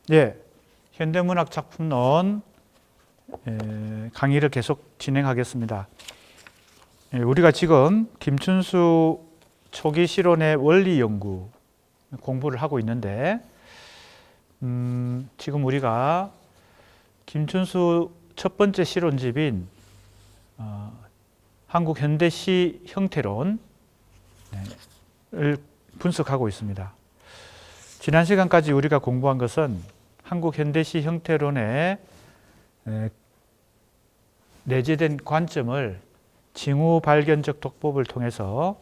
예, 현대문학 작품론 강의를 계속 진행하겠습니다. 우리가 지금 김춘수 초기 실론의 원리 연구 공부를 하고 있는데, 지금 우리가 김춘수 첫 번째 실론집인 한국 현대시 형태론을 분석하고 있습니다. 지난 시간까지 우리가 공부한 것은 한국 현대시 형태론의 내재된 관점을 징후 발견적 독법을 통해서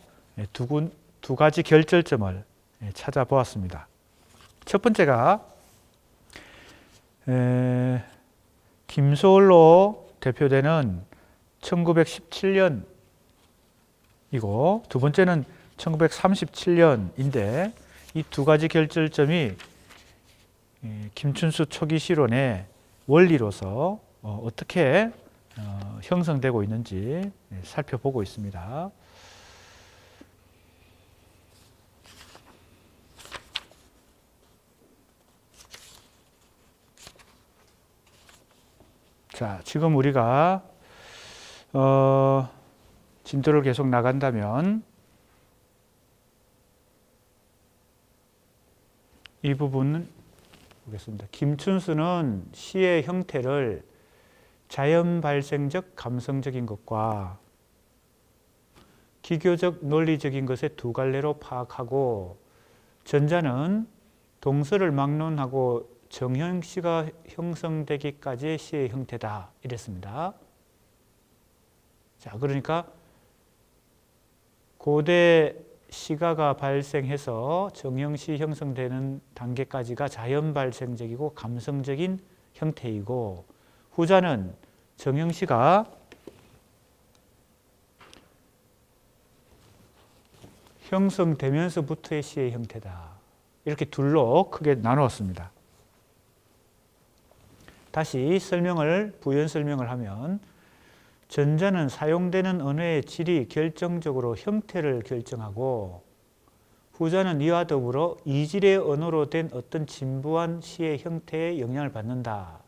두 가지 결절점을 찾아보았습니다. 첫 번째가 김소월로 대표되는 1917년이고, 두 번째는 1937년인데 이 두 가지 결절점이 김춘수 초기 실론의 원리로서 어떻게 형성되고 있는지 살펴보고 있습니다. 자, 지금 우리가 진도를 계속 나간다면 이 부분은 보겠습니다. 김춘수는 시의 형태를 자연 발생적 감성적인 것과 기교적 논리적인 것의 두 갈래로 파악하고, 전자는 동서를 막론하고 정형시가 형성되기까지의 시의 형태다, 이랬습니다. 자, 그러니까 고대 시가가 발생해서 정형시 형성되는 단계까지가 자연 발생적이고 감성적인 형태이고, 후자는 정형시가 형성되면서부터의 시의 형태다. 이렇게 둘로 크게 나누었습니다. 다시 부연 설명을 하면, 전자는 사용되는 언어의 질이 결정적으로 형태를 결정하고, 후자는 이와 더불어 이질의 언어로 된 어떤 진부한 시의 형태에 영향을 받는다.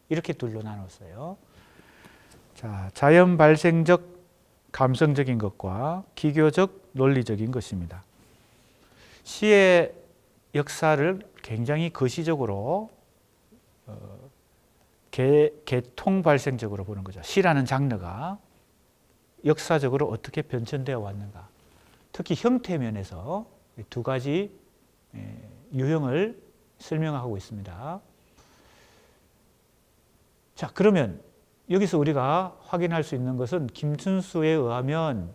이렇게 둘로 나눴어요. 자, 자연 발생적 감성적인 것과 기교적 논리적인 것입니다. 시의 역사를 굉장히 거시적으로 계통 발생적으로 보는 거죠. 시라는 장르가 역사적으로 어떻게 변천되어 왔는가. 특히 형태 면에서 두 가지 유형을 설명하고 있습니다. 자, 그러면 여기서 우리가 확인할 수 있는 것은, 김춘수에 의하면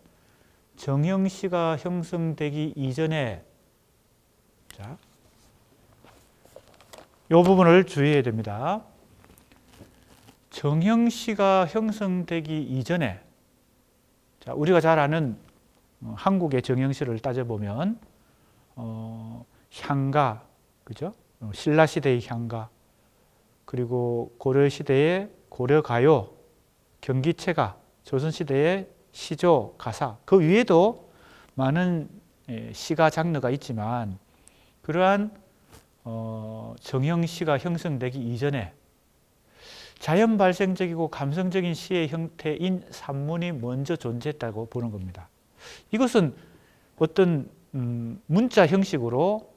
정형시가 형성되기 이전에, 자, 이 부분을 주의해야 됩니다. 정형시가 형성되기 이전에, 자, 우리가 잘 아는 한국의 정형시를 따져보면 향가, 그죠? 신라시대의 향가, 그리고 고려시대의 고려가요, 경기체가, 조선시대의 시조, 가사, 그 위에도 많은 시가 장르가 있지만, 그러한 정형시가 형성되기 이전에 자연 발생적이고 감성적인 시의 형태인 산문이 먼저 존재했다고 보는 겁니다. 이것은 어떤 문자 형식으로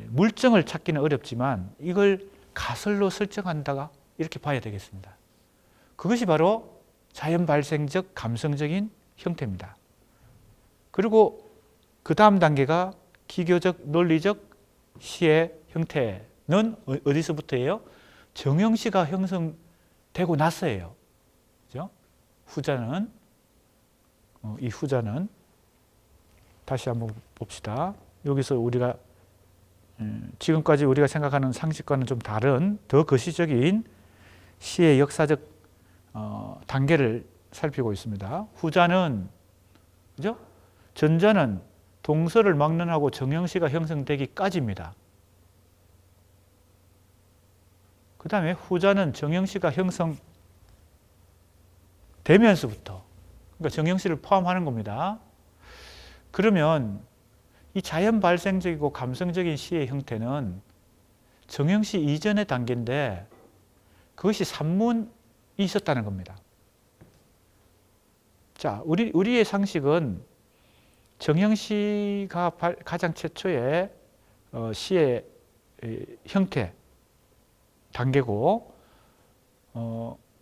물증을 찾기는 어렵지만 이걸 가설로 설정한다, 이렇게 봐야 되겠습니다. 그것이 바로 자연 발생적 감성적인 형태입니다. 그리고 그 다음 단계가 기교적 논리적 시의 형태는 어디서부터예요? 정형시가 형성되고 나서예요. 그죠? 후자는 이 후자는 다시 한번 봅시다. 여기서 우리가 지금까지 우리가 생각하는 상식과는 좀 다른 더 거시적인 시의 역사적 단계를 살피고 있습니다. 후자는, 그죠? 전자는 동서를 막론하고 정형시가 형성되기까지입니다. 그 다음에 후자는 정형시가 형성되면서부터, 그러니까 정형시를 포함하는 겁니다. 그러면 이 자연 발생적이고 감성적인 시의 형태는 정형시 이전의 단계인데 그것이 산문이 있었다는 겁니다. 자, 우리의 상식은 정형시가 가장 최초의 시의 형태 단계고,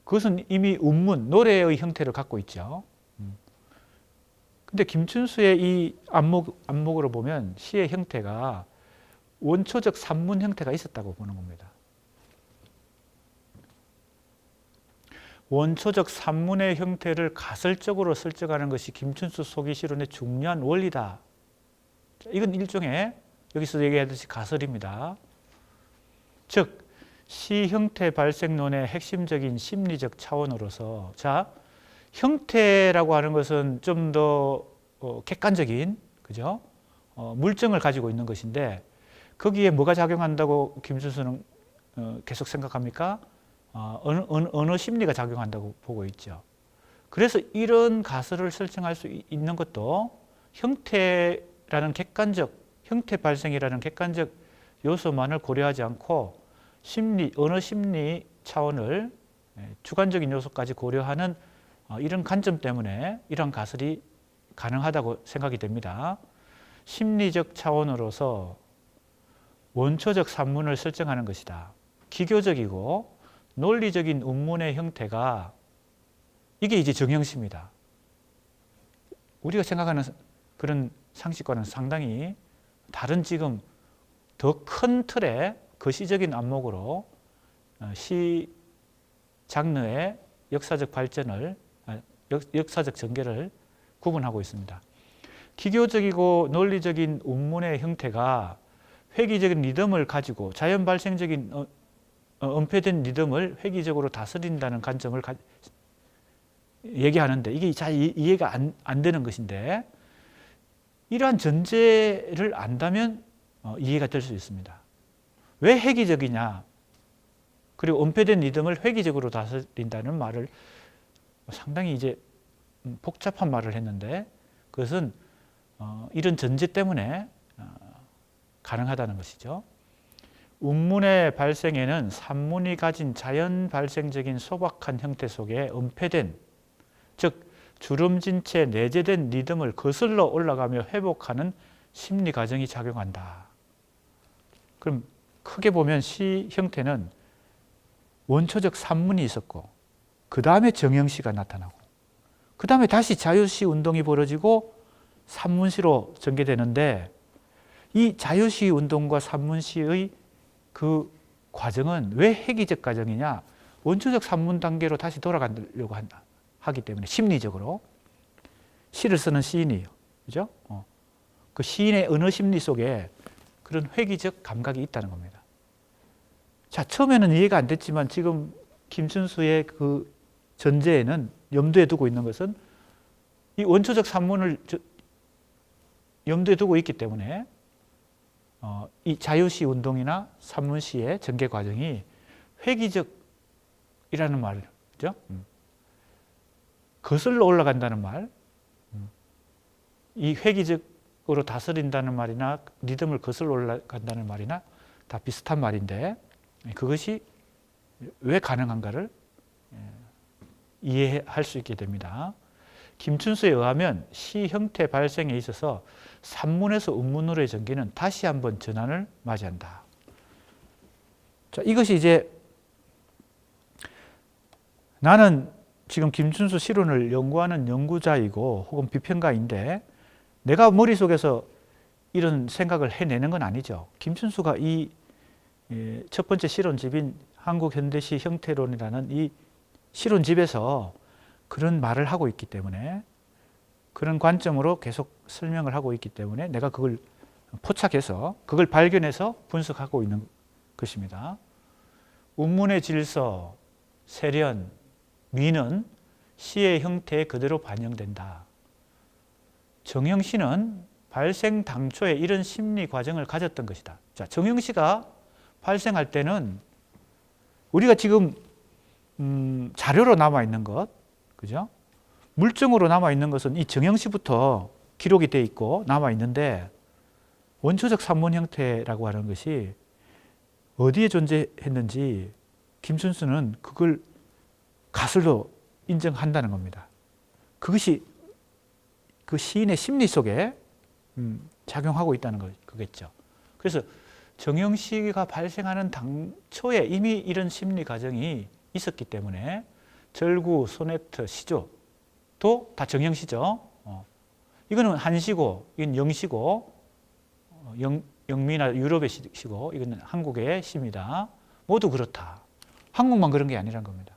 그것은 이미 운문, 노래의 형태를 갖고 있죠. 근데 김춘수의 이 안목으로 보면 시의 형태가 원초적 산문 형태가 있었다고 보는 겁니다. 원초적 산문의 형태를 가설적으로 설정하는 것이 김춘수 소기시론의 중요한 원리다. 이건 일종의 여기서 얘기하듯이 가설입니다. 즉, 시 형태 발생론의 핵심적인 심리적 차원으로서, 자, 형태라고 하는 것은 좀 더 객관적인, 그죠? 물증을 가지고 있는 것인데 거기에 뭐가 작용한다고 김춘수는 계속 생각합니까? 언어 심리가 작용한다고 보고 있죠. 그래서 이런 가설을 설정할 수 있는 것도 형태라는 객관적, 형태 발생이라는 객관적 요소만을 고려하지 않고 언어 심리 차원을 주관적인 요소까지 고려하는 이런 관점 때문에 이런 가설이 가능하다고 생각이 됩니다. 심리적 차원으로서 원초적 산문을 설정하는 것이다. 기교적이고 논리적인 운문의 형태가 이게 이제 정형시입니다. 우리가 생각하는 그런 상식과는 상당히 다른, 지금 더 큰 틀의 거시적인 안목으로 시 장르의 역사적 발전을, 역사적 전개를 구분하고 있습니다. 기교적이고 논리적인 운문의 형태가 회기적인 리듬을 가지고 자연 발생적인 은폐된 리듬을 회기적으로 다스린다는 관점을 얘기하는데 이게 잘 이해가 안 되는 것인데, 이러한 전제를 안다면 이해가 될 수 있습니다. 왜 회기적이냐? 그리고 은폐된 리듬을 회기적으로 다스린다는 말을 상당히 이제 복잡한 말을 했는데, 그것은 이런 전제 때문에 가능하다는 것이죠. 운문의 발생에는 산문이 가진 자연 발생적인 소박한 형태 속에 은폐된, 즉 주름진 채 내재된 리듬을 거슬러 올라가며 회복하는 심리 과정이 작용한다. 그럼 크게 보면 시 형태는 원초적 산문이 있었고, 그 다음에 정형시가 나타나고, 그 다음에 다시 자유시 운동이 벌어지고 산문시로 전개되는데, 이 자유시 운동과 산문시의 그 과정은 왜 회기적 과정이냐? 원초적 산문 단계로 다시 돌아가려고 하기 때문에, 심리적으로 시를 쓰는 시인이에요, 그죠? 그 시인의 언어 심리 속에 그런 회기적 감각이 있다는 겁니다. 자, 처음에는 이해가 안 됐지만 지금 김춘수의 그 전제에는, 염두에 두고 있는 것은 이 원초적 산문을 염두에 두고 있기 때문에 이 자유시 운동이나 산문시의 전개 과정이 회기적이라는 말이죠. 거슬러 올라간다는 말, 이 회기적으로 다스린다는 말이나 리듬을 거슬러 올라간다는 말이나 다 비슷한 말인데, 그것이 왜 가능한가를 이해할 수 있게 됩니다. 김춘수에 의하면 시 형태 발생에 있어서 산문에서 운문으로의 전개는 다시 한번 전환을 맞이한다. 자, 이것이 이제 나는 지금 김춘수 시론을 연구하는 연구자이고 혹은 비평가인데 내가 머릿속에서 이런 생각을 해내는 건 아니죠. 김춘수가 이 첫 번째 시론집인 한국현대시 형태론이라는 이 시론집에서 그런 말을 하고 있기 때문에, 그런 관점으로 계속 설명을 하고 있기 때문에 내가 그걸 포착해서, 그걸 발견해서 분석하고 있는 것입니다. 운문의 질서, 세련, 미는 시의 형태에 그대로 반영된다. 정형시는 발생 당초에 이런 심리 과정을 가졌던 것이다. 자, 정형시가 발생할 때는 우리가 지금 자료로 남아있는 것, 그죠? 물증으로 남아있는 것은 이 정형시부터 기록이 돼 있고 남아있는데, 원초적 산문 형태라고 하는 것이 어디에 존재했는지 김춘수는 그걸 가설로 인정한다는 겁니다. 그것이 그 시인의 심리 속에 작용하고 있다는 거겠죠. 그래서 정형시가 발생하는 당초에 이미 이런 심리 과정이 있었기 때문에 절구, 소네트, 시조도 다 정형시죠. 이거는 한시고, 이건 영시고, 영미나 유럽의 시고, 이거는 한국의 시입니다. 모두 그렇다. 한국만 그런 게 아니란 겁니다.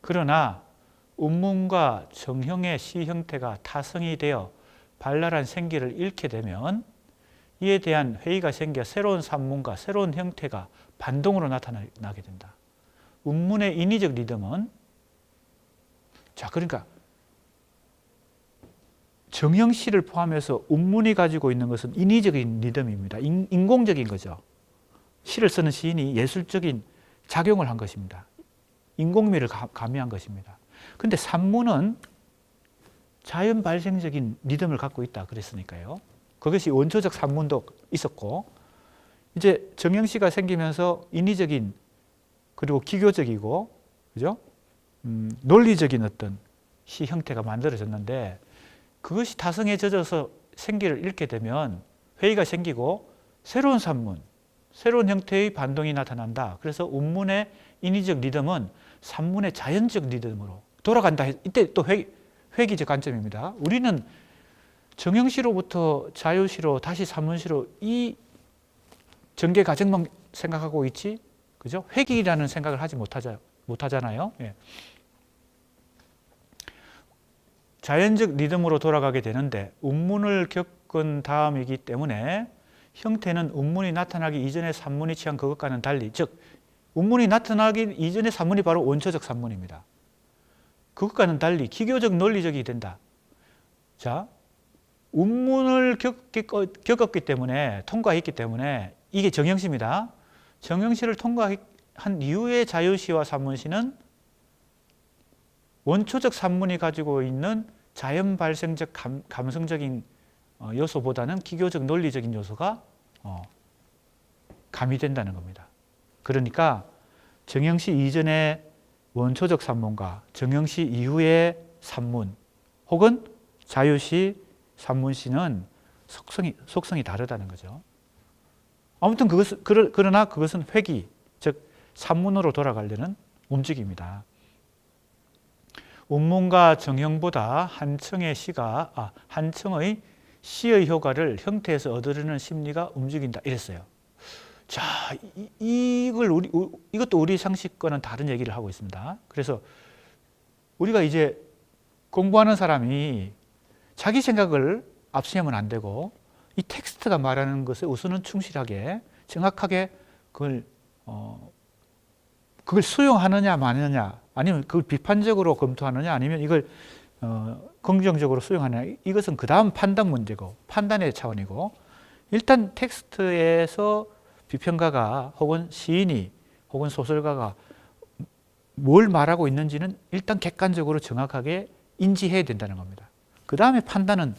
그러나 운문과 정형의 시 형태가 타성이 되어 발랄한 생기를 잃게 되면 이에 대한 회의가 생겨 새로운 산문과 새로운 형태가 반동으로 나타나게 된다. 운문의 인위적 리듬은, 자, 그러니까 정형시를 포함해서 운문이 가지고 있는 것은 인위적인 리듬입니다. 인공적인 거죠. 시를 쓰는 시인이 예술적인 작용을 한 것입니다. 인공미를 가미한 것입니다. 근데 산문은 자연 발생적인 리듬을 갖고 있다 그랬으니까요. 그것이 원초적 산문도 있었고, 이제 정형시가 생기면서 인위적인, 그리고 기교적이고, 그죠? 논리적인 어떤 시 형태가 만들어졌는데, 그것이 타성에 젖어서 생기를 잃게 되면 회의가 생기고 새로운 산문, 새로운 형태의 반동이 나타난다. 그래서 운문의 인위적 리듬은 산문의 자연적 리듬으로 돌아간다. 이때 또 회기적 관점입니다. 우리는 정형시로부터 자유시로 다시 산문시로 이 전개 과정만 생각하고 있지, 그죠? 회기라는 생각을 하지 못하잖아요. 예. 자연적 리듬으로 돌아가게 되는데 운문을 겪은 다음이기 때문에 형태는 운문이 나타나기 이전의 산문이 취한 그것과는 달리, 즉 운문이 나타나기 이전의 산문이 바로 원초적 산문입니다. 그것과는 달리 기교적 논리적이 된다. 자, 운문을 겪었기 때문에, 통과했기 때문에 이게 정형시입니다. 정형시를 통과한 이후의 자유시와 산문시는 원초적 산문이 가지고 있는 자연 발생적 감성적인 요소보다는 기교적 논리적인 요소가 가미된다는 겁니다. 그러니까 정형시 이전의 원초적 산문과 정형시 이후의 산문 혹은 자유시, 산문시는 속성이 다르다는 거죠. 아무튼 그러나 그것은 회기, 즉 산문으로 돌아가려는 움직임이다. 운문과 정형보다 한층의 시의 효과를 형태에서 얻으려는 심리가 움직인다. 이랬어요. 자, 이것도 우리 상식과는 다른 얘기를 하고 있습니다. 그래서 우리가 이제 공부하는 사람이 자기 생각을 앞세우면 안 되고 이 텍스트가 말하는 것에 우선은 충실하게 정확하게 그걸 수용하느냐 마느냐, 아니면 그걸 비판적으로 검토하느냐, 아니면 이걸 긍정적으로 수용하느냐, 이것은 그 다음 판단 문제고 판단의 차원이고, 일단 텍스트에서 비평가가 혹은 시인이 혹은 소설가가 뭘 말하고 있는지는 일단 객관적으로 정확하게 인지해야 된다는 겁니다. 그 다음에 판단은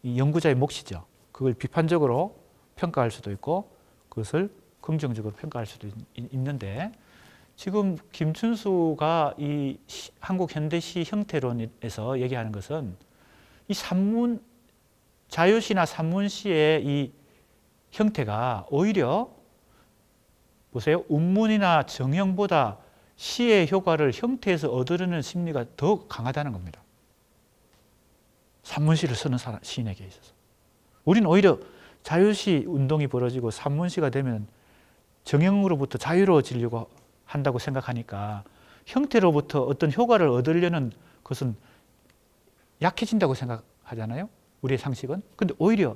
이 연구자의 몫이죠. 그걸 비판적으로 평가할 수도 있고 그것을 긍정적으로 평가할 수도 있는데, 지금 김춘수가 이 한국 현대시 형태론에서 얘기하는 것은 이 산문, 자유시나 산문시의 이 형태가 오히려 보세요. 운문이나 정형보다 시의 효과를 형태에서 얻으려는 심리가 더 강하다는 겁니다. 산문시를 쓰는 시인에게 있어서. 우리는 오히려 자유시 운동이 벌어지고 산문시가 되면 정형으로부터 자유로워지려고 한다고 생각하니까 형태로부터 어떤 효과를 얻으려는 것은 약해진다고 생각하잖아요. 우리의 상식은. 근데 오히려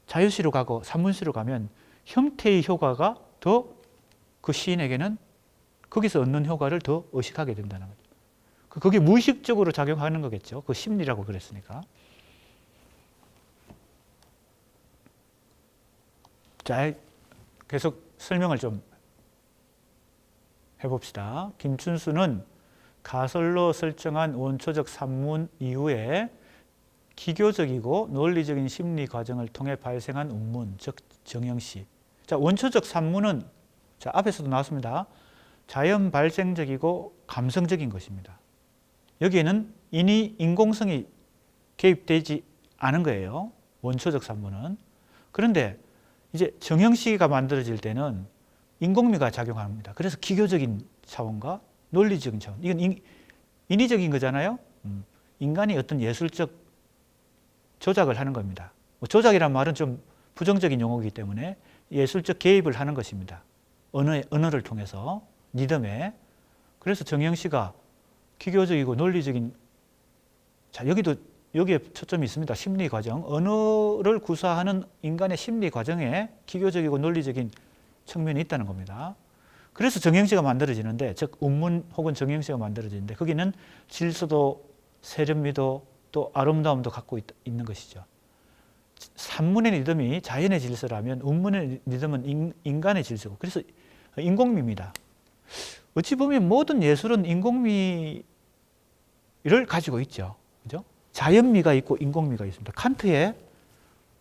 자유시로 가고 산문시로 가면 형태의 효과가 더 그 시인에게는 거기서 얻는 효과를 더 의식하게 된다는 거죠. 그게 무의식적으로 작용하는 거겠죠. 그 심리라고 그랬으니까. 자, 계속 설명을 좀 해봅시다. 김춘수는 가설로 설정한 원초적 산문 이후에 기교적이고 논리적인 심리 과정을 통해 발생한 운문, 즉 정형시. 자, 원초적 산문은 자, 앞에서도 나왔습니다. 자연 발생적이고 감성적인 것입니다. 여기에는 인공성이 개입되지 않은 거예요. 원초적 산문은. 그런데 이제 정형시가 만들어질 때는 인공미가 작용합니다. 그래서 기교적인 차원과 논리적인 차원. 이건 인위적인 거잖아요. 인간이 어떤 예술적 조작을 하는 겁니다. 조작이란 말은 좀 부정적인 용어이기 때문에 예술적 개입을 하는 것입니다. 언어를 통해서 리듬에. 그래서 정형시가 기교적이고 논리적인, 자, 여기에 초점이 있습니다. 심리 과정. 언어를 구사하는 인간의 심리 과정에 기교적이고 논리적인 측면이 있다는 겁니다. 그래서 정형시가 만들어지는데, 즉 운문 혹은 정형시가 만들어지는데 거기는 질서도 세련미도 또 아름다움도 갖고 있는 것이죠. 산문의 리듬이 자연의 질서라면 운문의 리듬은 인간의 질서고, 그래서 인공미입니다. 어찌 보면 모든 예술은 인공미를 가지고 있죠. 그죠? 자연미가 있고 인공미가 있습니다. 칸트의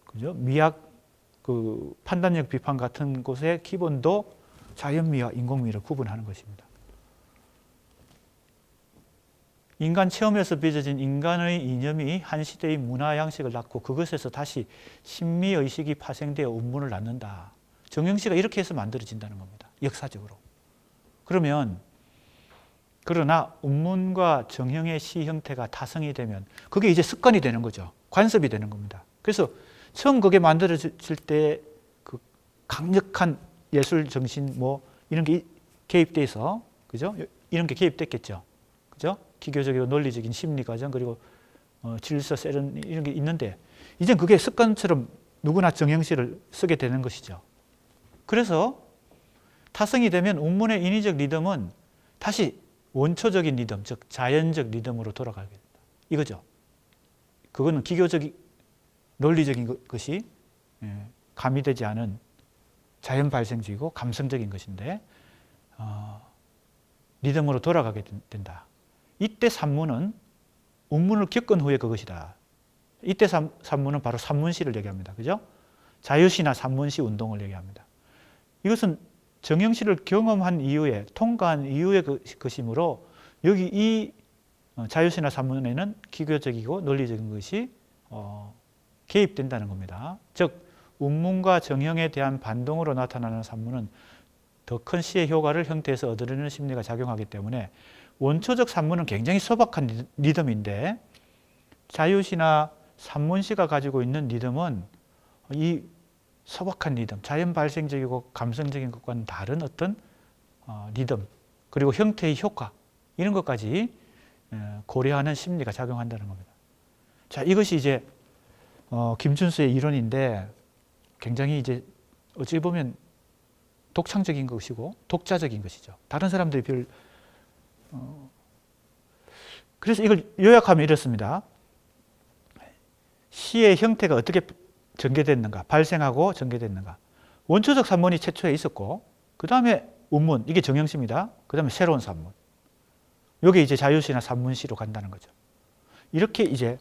그죠? 미학 판단력 비판 같은 곳의 기본도 자연미와 인공미를 구분하는 것입니다. 인간 체험에서 빚어진 인간의 이념이 한 시대의 문화 양식을 낳고 그것에서 다시 신미의식이 파생되어 운문을 낳는다. 정형시가 이렇게 해서 만들어진다는 겁니다. 역사적으로. 그러나 운문과 정형의 시 형태가 타성이 되면 그게 이제 습관이 되는 거죠. 관습이 되는 겁니다. 그래서 처음 그게 만들어질 때 그 강력한 예술 정신 이런 게 개입돼 있어. 그죠? 이런 게 개입됐겠죠. 그죠? 기교적이고 논리적인 심리 과정 그리고 질서 세련 이런 게 있는데 이제 그게 습관처럼 누구나 정형시를 쓰게 되는 것이죠. 그래서 타성이 되면 운문의 인위적 리듬은 다시 원초적인 리듬, 즉 자연적 리듬으로 돌아가게 된다. 이거죠. 그거는 기교적인 논리적인 것이 가미되지 않은 자연 발생적이고 감성적인 것인데 리듬으로 돌아가게 된다. 이때 산문은 운문을 겪은 후에 그것이다. 이때 산문은 바로 산문시를 얘기합니다. 그죠? 자유시나 산문시 운동을 얘기합니다. 이것은 정형시를 경험한 이후에 통과한 이후의 것이므로 여기 이 자유시나 산문에는 기교적이고 논리적인 것이 개입된다는 겁니다. 즉 운문과 정형에 대한 반동으로 나타나는 산문은 더 큰 시의 효과를 형태에서 얻으려는 심리가 작용하기 때문에 원초적 산문은 굉장히 소박한 리듬인데 자유시나 산문시가 가지고 있는 리듬은 이 소박한 리듬, 자연 발생적이고 감성적인 것과는 다른 어떤 리듬 그리고 형태의 효과 이런 것까지 고려하는 심리가 작용한다는 겁니다. 자, 이것이 이제 김춘수의 이론인데 굉장히 이제 어찌 보면 독창적인 것이고 독자적인 것이죠. 다른 사람들이 그래서 이걸 요약하면 이렇습니다. 시의 형태가 어떻게 전개됐는가, 발생하고 전개됐는가. 원초적 산문이 최초에 있었고 그 다음에 운문, 이게 정형시입니다. 그 다음에 새로운 산문. 이게 이제 자유시나 산문시로 간다는 거죠. 이렇게 이제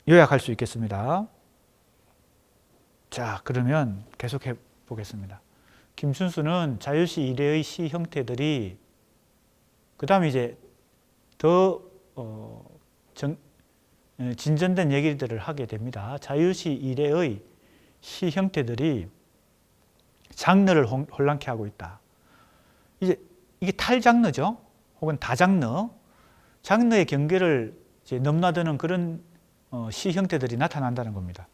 요약할 수 있겠습니다. 자, 그러면 계속해 보겠습니다. 김춘수는 자유시 이래의 시 형태들이 그 다음에 이제 더 진전된 얘기들을 하게 됩니다. 자유시 이래의 시 형태들이 장르를 혼란케 하고 있다. 이제 이게 탈장르죠. 혹은 다장르. 장르의 경계를 이제 넘나드는 그런 시 형태들이 나타난다는 겁니다.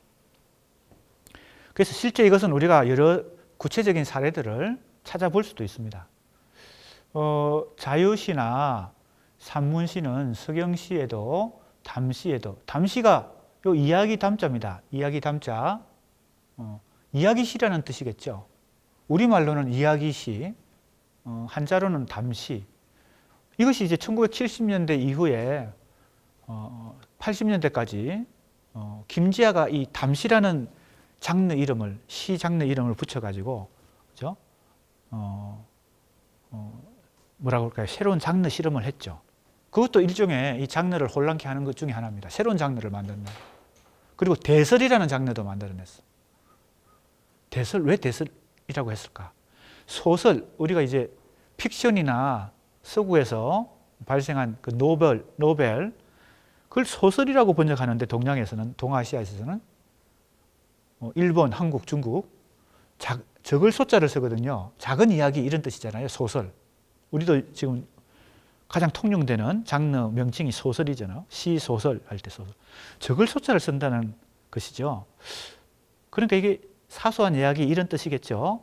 그래서 실제 이것은 우리가 여러 구체적인 사례들을 찾아볼 수도 있습니다. 자유시나 산문시는 서경시에도 담시에도, 담시가 요 이야기 담자입니다. 이야기 담자. 이야기시라는 뜻이겠죠. 우리말로는 이야기시, 한자로는 담시. 이것이 이제 1970년대 이후에 80년대까지 김지아가 이 담시라는 장르 이름을, 시 장르 이름을 붙여가지고, 그죠? 뭐라고 할까요? 새로운 장르 실험을 했죠. 그것도 일종의 이 장르를 혼란케 하는 것 중에 하나입니다. 새로운 장르를 만든다. 그리고 대설이라는 장르도 만들어냈어. 왜 소설이라고 했을까? 소설, 우리가 이제 픽션이나 서구에서 발생한 그 노벨, 그걸 소설이라고 번역하는데 동양에서는, 동아시아에서는 일본, 한국, 중국 적을 소자를 쓰거든요. 작은 이야기 이런 뜻이잖아요. 소설. 우리도 지금 가장 통용되는 장르 명칭이 소설이잖아요. 시, 소설 할 때 소설. 적을 소자를 쓴다는 것이죠. 그러니까 이게 사소한 이야기 이런 뜻이겠죠.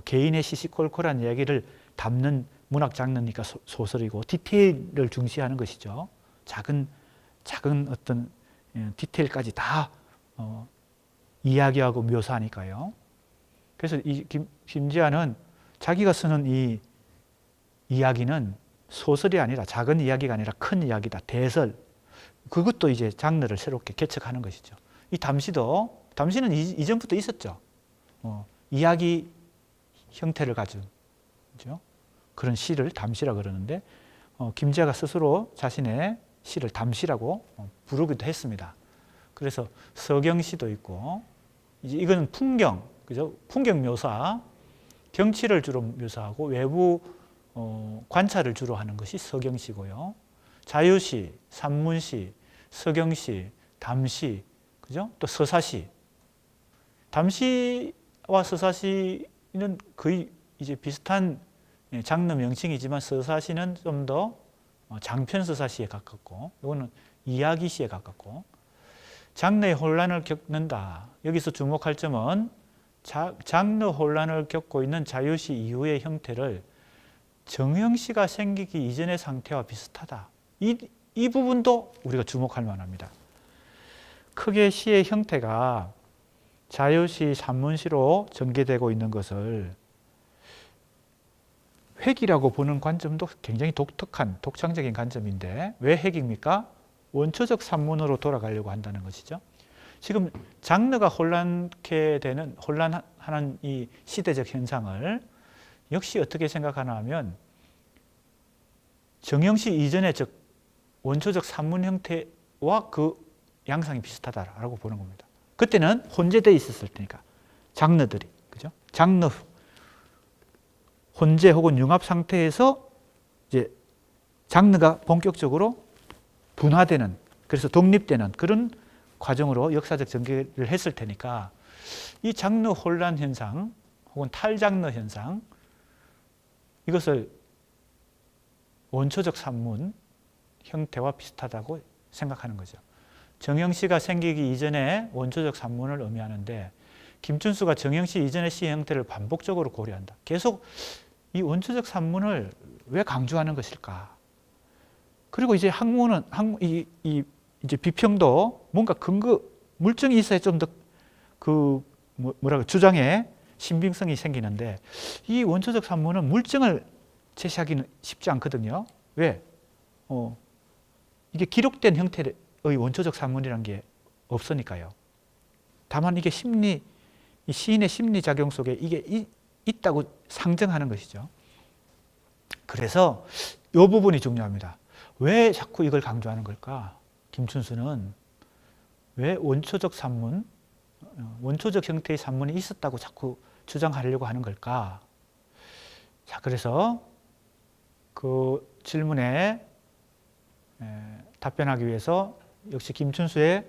개인의 시시콜콜한 이야기를 담는 문학 장르니까 소설이고 디테일을 중시하는 것이죠. 작은 어떤 디테일까지 다 이야기하고 묘사하니까요. 그래서 이 김지아는 자기가 쓰는 이 이야기는 소설이 아니라, 작은 이야기가 아니라 큰 이야기다. 대설. 그것도 이제 장르를 새롭게 개척하는 것이죠. 이 담시는 이전부터 있었죠. 이야기 형태를 가진, 그렇죠? 그런 시를 담시라 그러는데, 김지아가 스스로 자신의 시를 담시라고 부르기도 했습니다. 그래서 서경시도 있고, 이제 이거는 풍경, 그죠? 풍경 묘사, 경치를 주로 묘사하고 외부 관찰을 주로 하는 것이 서경시고요. 자유시, 산문시, 서경시, 담시, 그죠? 또 서사시. 담시와 서사시는 거의 이제 비슷한 장르 명칭이지만 서사시는 좀 더 장편 서사시에 가깝고, 이거는 이야기시에 가깝고, 장르의 혼란을 겪는다. 여기서 주목할 점은 장르 혼란을 겪고 있는 자유시 이후의 형태를 정형시가 생기기 이전의 상태와 비슷하다. 이 부분도 우리가 주목할 만합니다. 크게 시의 형태가 자유시, 산문시로 전개되고 있는 것을 획이라고 보는 관점도 굉장히 독특한, 독창적인 관점인데, 왜 획입니까? 원초적 산문으로 돌아가려고 한다는 것이죠. 지금 장르가 혼란하는 이 시대적 현상을 역시 어떻게 생각하나 하면 정형시 이전의 즉 원초적 산문 형태와 그 양상이 비슷하다라고 보는 겁니다. 그때는 혼재되어 있었을 테니까 장르들이, 그죠? 장르 혼재 혹은 융합 상태에서 이제 장르가 본격적으로 분화되는, 그래서 독립되는 그런 과정으로 역사적 전개를 했을 테니까 이 장르 혼란 현상 혹은 탈장르 현상, 이것을 원초적 산문 형태와 비슷하다고 생각하는 거죠. 정형시가 생기기 이전에 원초적 산문을 의미하는데, 김춘수가 정형시 이전의 시 형태를 반복적으로 고려한다. 계속 이 원초적 산문을 왜 강조하는 것일까? 그리고 이제 학문은 이제 비평도 뭔가 근거 물증이 있어야 좀 더 그 주장에 신빙성이 생기는데, 이 원초적 산문은 물증을 제시하기는 쉽지 않거든요. 왜? 이게 기록된 형태의 원초적 산문이라는 게 없으니까요. 다만 이게 이 시인의 심리 작용 속에 이게 있다고 상정하는 것이죠. 그래서 이 부분이 중요합니다. 왜 자꾸 이걸 강조하는 걸까? 김춘수는 왜 원초적 산문, 원초적 형태의 산문이 있었다고 자꾸 주장하려고 하는 걸까? 자, 그래서 그 질문에 답변하기 위해서 역시 김춘수의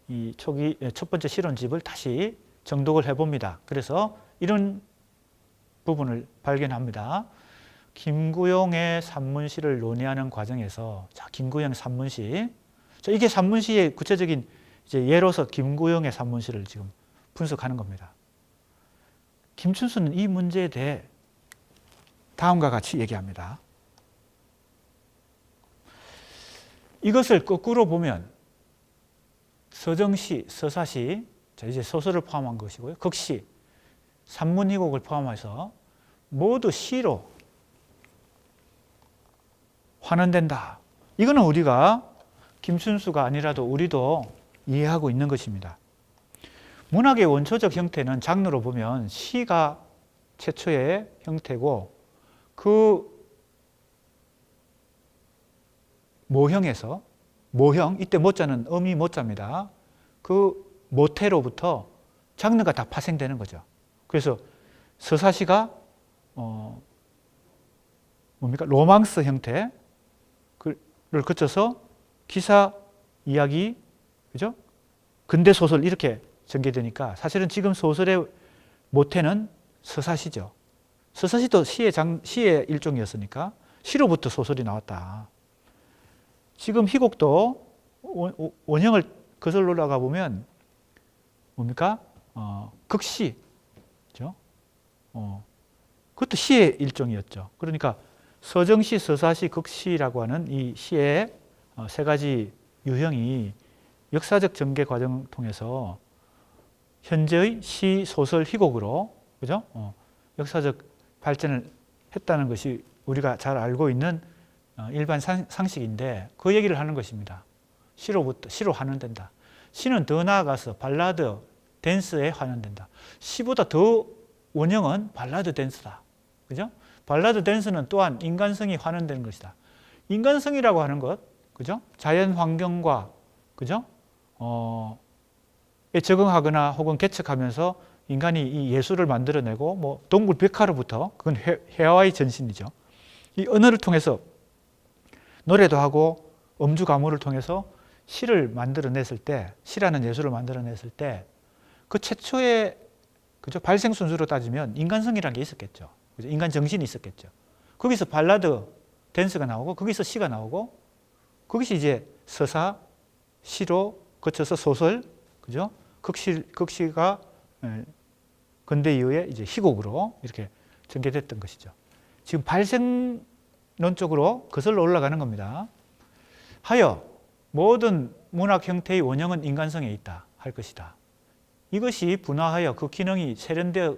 이 초기 첫 번째 실론집을 다시 정독을 해봅니다. 그래서 이런 부분을 발견합니다. 김구용의 산문시를 논의하는 과정에서, 자, 김구용 산문시, 자, 이게 산문시의 구체적인 이제 예로서 김구용의 산문시를 지금 분석하는 겁니다. 김춘수는 이 문제에 대해 다음과 같이 얘기합니다. 이것을 거꾸로 보면 서정시, 서사시, 자, 이제 소설을 포함한 것이고요. 극시, 산문희곡을 포함해서 모두 시로 환원된다. 이거는 우리가 김춘수가 아니라도 우리도 이해하고 있는 것입니다. 문학의 원초적 형태는 장르로 보면 시가 최초의 형태고, 그 모형에서, 모형, 이때 모자는 어미 모자입니다. 그 모태로부터 장르가 다 파생되는 거죠. 그래서 서사시가 뭡니까? 로망스 형태를 거쳐서 기사, 이야기, 그죠? 근대 소설 이렇게 전개되니까 사실은 지금 소설의 모태는 서사시죠. 서사시도 시의 일종이었으니까 시로부터 소설이 나왔다. 지금 희곡도 원형을 거슬러 올라가 보면 뭡니까? 극시, 그죠? 그것도 시의 일종이었죠. 그러니까 서정시, 서사시, 극시라고 하는 이 시의 세 가지 유형이 역사적 전개 과정을 통해서 현재의 시, 소설, 희곡으로, 그죠? 역사적 발전을 했다는 것이 우리가 잘 알고 있는 일반 상식인데 그 얘기를 하는 것입니다. 시로 환원된다. 시는 더 나아가서 발라드, 댄스에 환원된다. 시보다 더 원형은 발라드 댄스다. 그죠? 발라드 댄스는 또한 인간성이 환원되는 것이다. 인간성이라고 하는 것, 그죠? 자연 환경과, 그죠? 적응하거나 혹은 개척하면서 인간이 이 예술을 만들어내고, 뭐, 동물 벽화로부터, 그건 회화의 전신이죠. 이 언어를 통해서 노래도 하고 음주 가무를 통해서 시를 만들어냈을 때, 시라는 예술을 만들어냈을 때, 그 최초의, 그죠? 발생 순수로 따지면 인간성이라는 게 있었겠죠. 그죠? 인간 정신이 있었겠죠. 거기서 발라드, 댄스가 나오고, 거기서 시가 나오고, 거기서 이제 서사, 시로 거쳐서 소설, 그죠? 극시가 근대 이후에 이제 희곡으로 이렇게 전개됐던 것이죠. 지금 발생론 쪽으로 거슬러 올라가는 겁니다. 하여 모든 문학 형태의 원형은 인간성에 있다 할 것이다. 이것이 분화하여 그 기능이 세련되어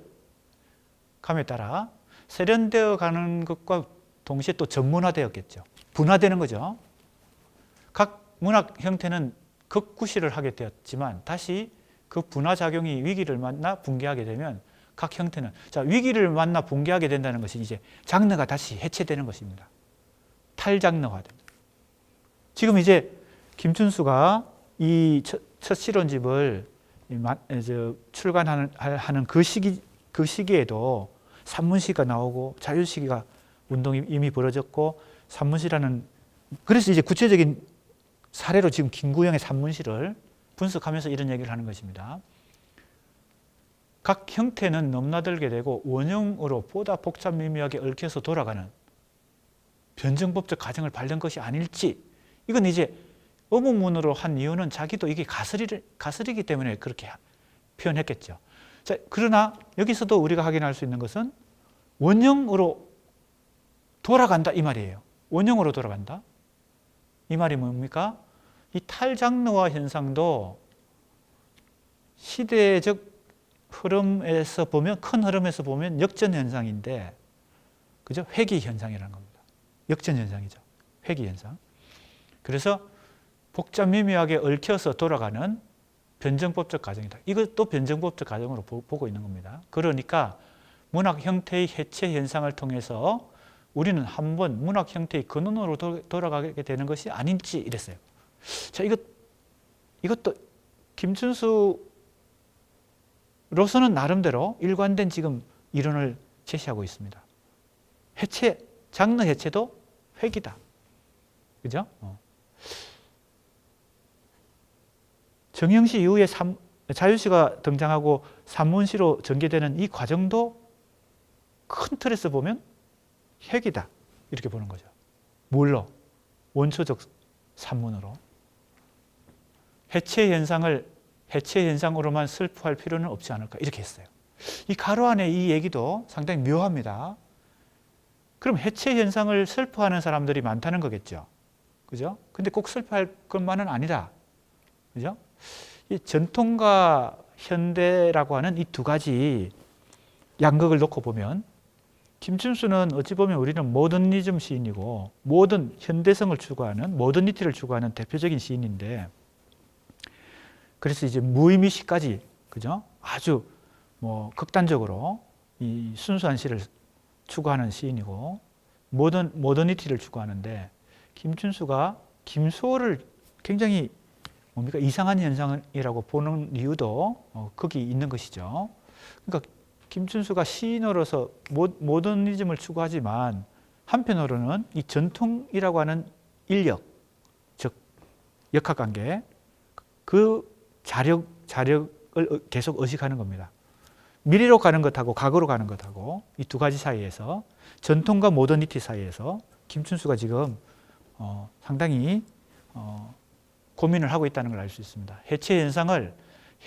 감에 따라 세련되어 가는 것과 동시에 또 전문화되었겠죠. 분화되는 거죠. 각 문학 형태는 극구실을 하게 되었지만 다시 그 분화작용이 위기를 만나 붕괴하게 되면 각 형태는, 자, 위기를 만나 붕괴하게 된다는 것이 이제 장르가 다시 해체되는 것입니다. 탈장르화됩니다. 지금 이제 김춘수가 이 첫 실론집을 출간하는 그 시기에도 산문시가 나오고 자유시기가 운동이 이미 벌어졌고 산문시라는, 그래서 이제 구체적인 사례로 지금 김구영의 산문시를 분석하면서 이런 얘기를 하는 것입니다. 각 형태는 넘나들게 되고 원형으로 보다 복잡 미묘하게 얽혀서 돌아가는 변증법적 과정을 밟는 것이 아닐지, 이건 이제 어문문으로 한 이유는 자기도 이게 가설이기 때문에 그렇게 표현했겠죠. 자, 그러나 여기서도 우리가 확인할 수 있는 것은 원형으로 돌아간다 이 말이에요. 원형으로 돌아간다. 이 말이 뭡니까? 이 탈장르화 현상도 시대적 흐름에서 보면, 큰 흐름에서 보면 역전 현상인데, 그죠? 회귀 현상이라는 겁니다. 역전 현상이죠. 회귀 현상. 그래서 복잡 미묘하게 얽혀서 돌아가는 변증법적 과정이다. 이것도 변증법적 과정으로 보고 있는 겁니다. 그러니까 문학 형태의 해체 현상을 통해서 우리는 한번 문학 형태의 근원으로 돌아가게 되는 것이 아닌지 이랬어요. 자, 이것도 김춘수로서는 나름대로 일관된 지금 이론을 제시하고 있습니다. 장르 해체도 회귀다. 그죠? 정형시 이후에 자유시가 등장하고 산문시로 전개되는 이 과정도 큰 틀에서 보면 회귀다. 이렇게 보는 거죠. 뭘로? 원초적 산문으로. 해체 현상으로만 슬퍼할 필요는 없지 않을까 이렇게 했어요. 이 가로 안에 이 얘기도 상당히 묘합니다. 그럼 해체 현상을 슬퍼하는 사람들이 많다는 거겠죠. 그죠? 근데 꼭 슬퍼할 것만은 아니다. 그죠? 이 전통과 현대라고 하는 이 두 가지 양극을 놓고 보면 김춘수는 어찌 보면 우리는 모더니즘 시인이고 모던 현대성을 추구하는 모더니티를 추구하는 대표적인 시인인데, 그래서 이제 무의미시까지, 그죠? 아주 뭐 극단적으로 이 순수한 시를 추구하는 시인이고 모더니티를 추구하는데, 김춘수가 김소월을 굉장히 이상한 현상이라고 보는 이유도 거기 있는 것이죠. 그러니까 김춘수가 시인으로서 모더니즘을 추구하지만 한편으로는 이 전통이라고 하는 인력, 즉 역학관계, 그 자력을 계속 의식하는 겁니다. 미래로 가는 것하고 과거로 가는 것하고 이 두 가지 사이에서, 전통과 모더니티 사이에서 김춘수가 지금 상당히 고민을 하고 있다는 걸 알 수 있습니다. 해체 현상을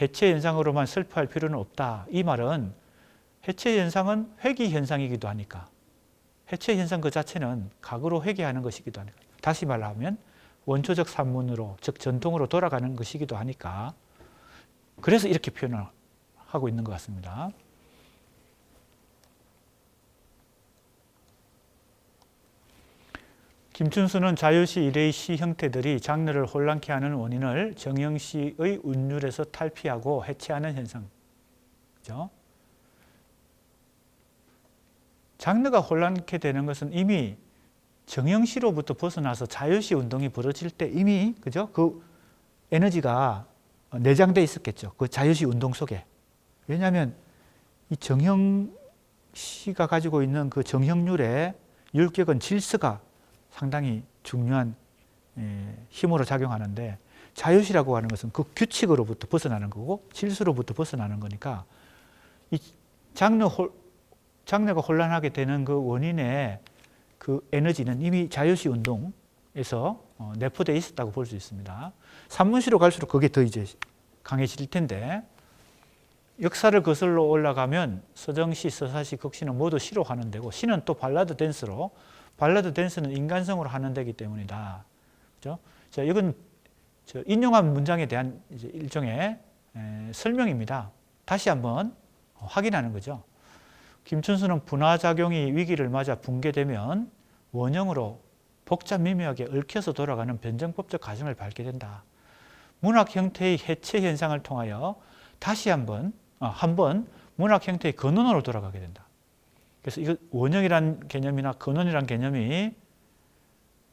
해체 현상으로만 슬퍼할 필요는 없다. 이 말은 해체 현상은 회귀 현상이기도 하니까, 해체 현상 그 자체는 과거로 회귀하는 것이기도 하니까, 다시 말하면 원초적 산문으로, 즉 전통으로 돌아가는 것이기도 하니까, 그래서 이렇게 표현을 하고 있는 것 같습니다. 김춘수는 자유시 이래의 시 형태들이 장르를 혼란케 하는 원인을 정형시의 운율에서 탈피하고 해체하는 현상. 그죠? 장르가 혼란케 되는 것은 이미 정형시로부터 벗어나서 자유시 운동이 벌어질 때 이미, 그죠? 그 에너지가 내장돼 있었겠죠. 그 자유시 운동 속에. 왜냐하면 이 정형시가 가지고 있는 그 정형률의 율격은 질서가 상당히 중요한 힘으로 작용하는데, 자유시라고 하는 것은 그 규칙으로부터 벗어나는 거고 질서로부터 벗어나는 거니까, 이 장르가 혼란하게 되는 그 원인의 그 에너지는 이미 자유시 운동에서 내포되어 있었다고 볼 수 있습니다. 산문시로 갈수록 그게 더 이제 강해질 텐데, 역사를 거슬러 올라가면 서정시, 서사시, 극시는 모두 시로 하는 데고, 시는 또 발라드 댄스로, 발라드 댄스는 인간성으로 하는 데이기 때문이다. 그죠? 자, 이건 인용한 문장에 대한 이제 일종의 설명입니다. 다시 한번 확인하는 거죠. 김춘수는 분화작용이 위기를 맞아 붕괴되면 원형으로 복잡 미묘하게 얽혀서 돌아가는 변정법적 과정을 밟게 된다. 문학 형태의 해체 현상을 통하여 다시 한번 문학 형태의 근원으로 돌아가게 된다. 그래서 이거 원형이란 개념이나 근원이란 개념이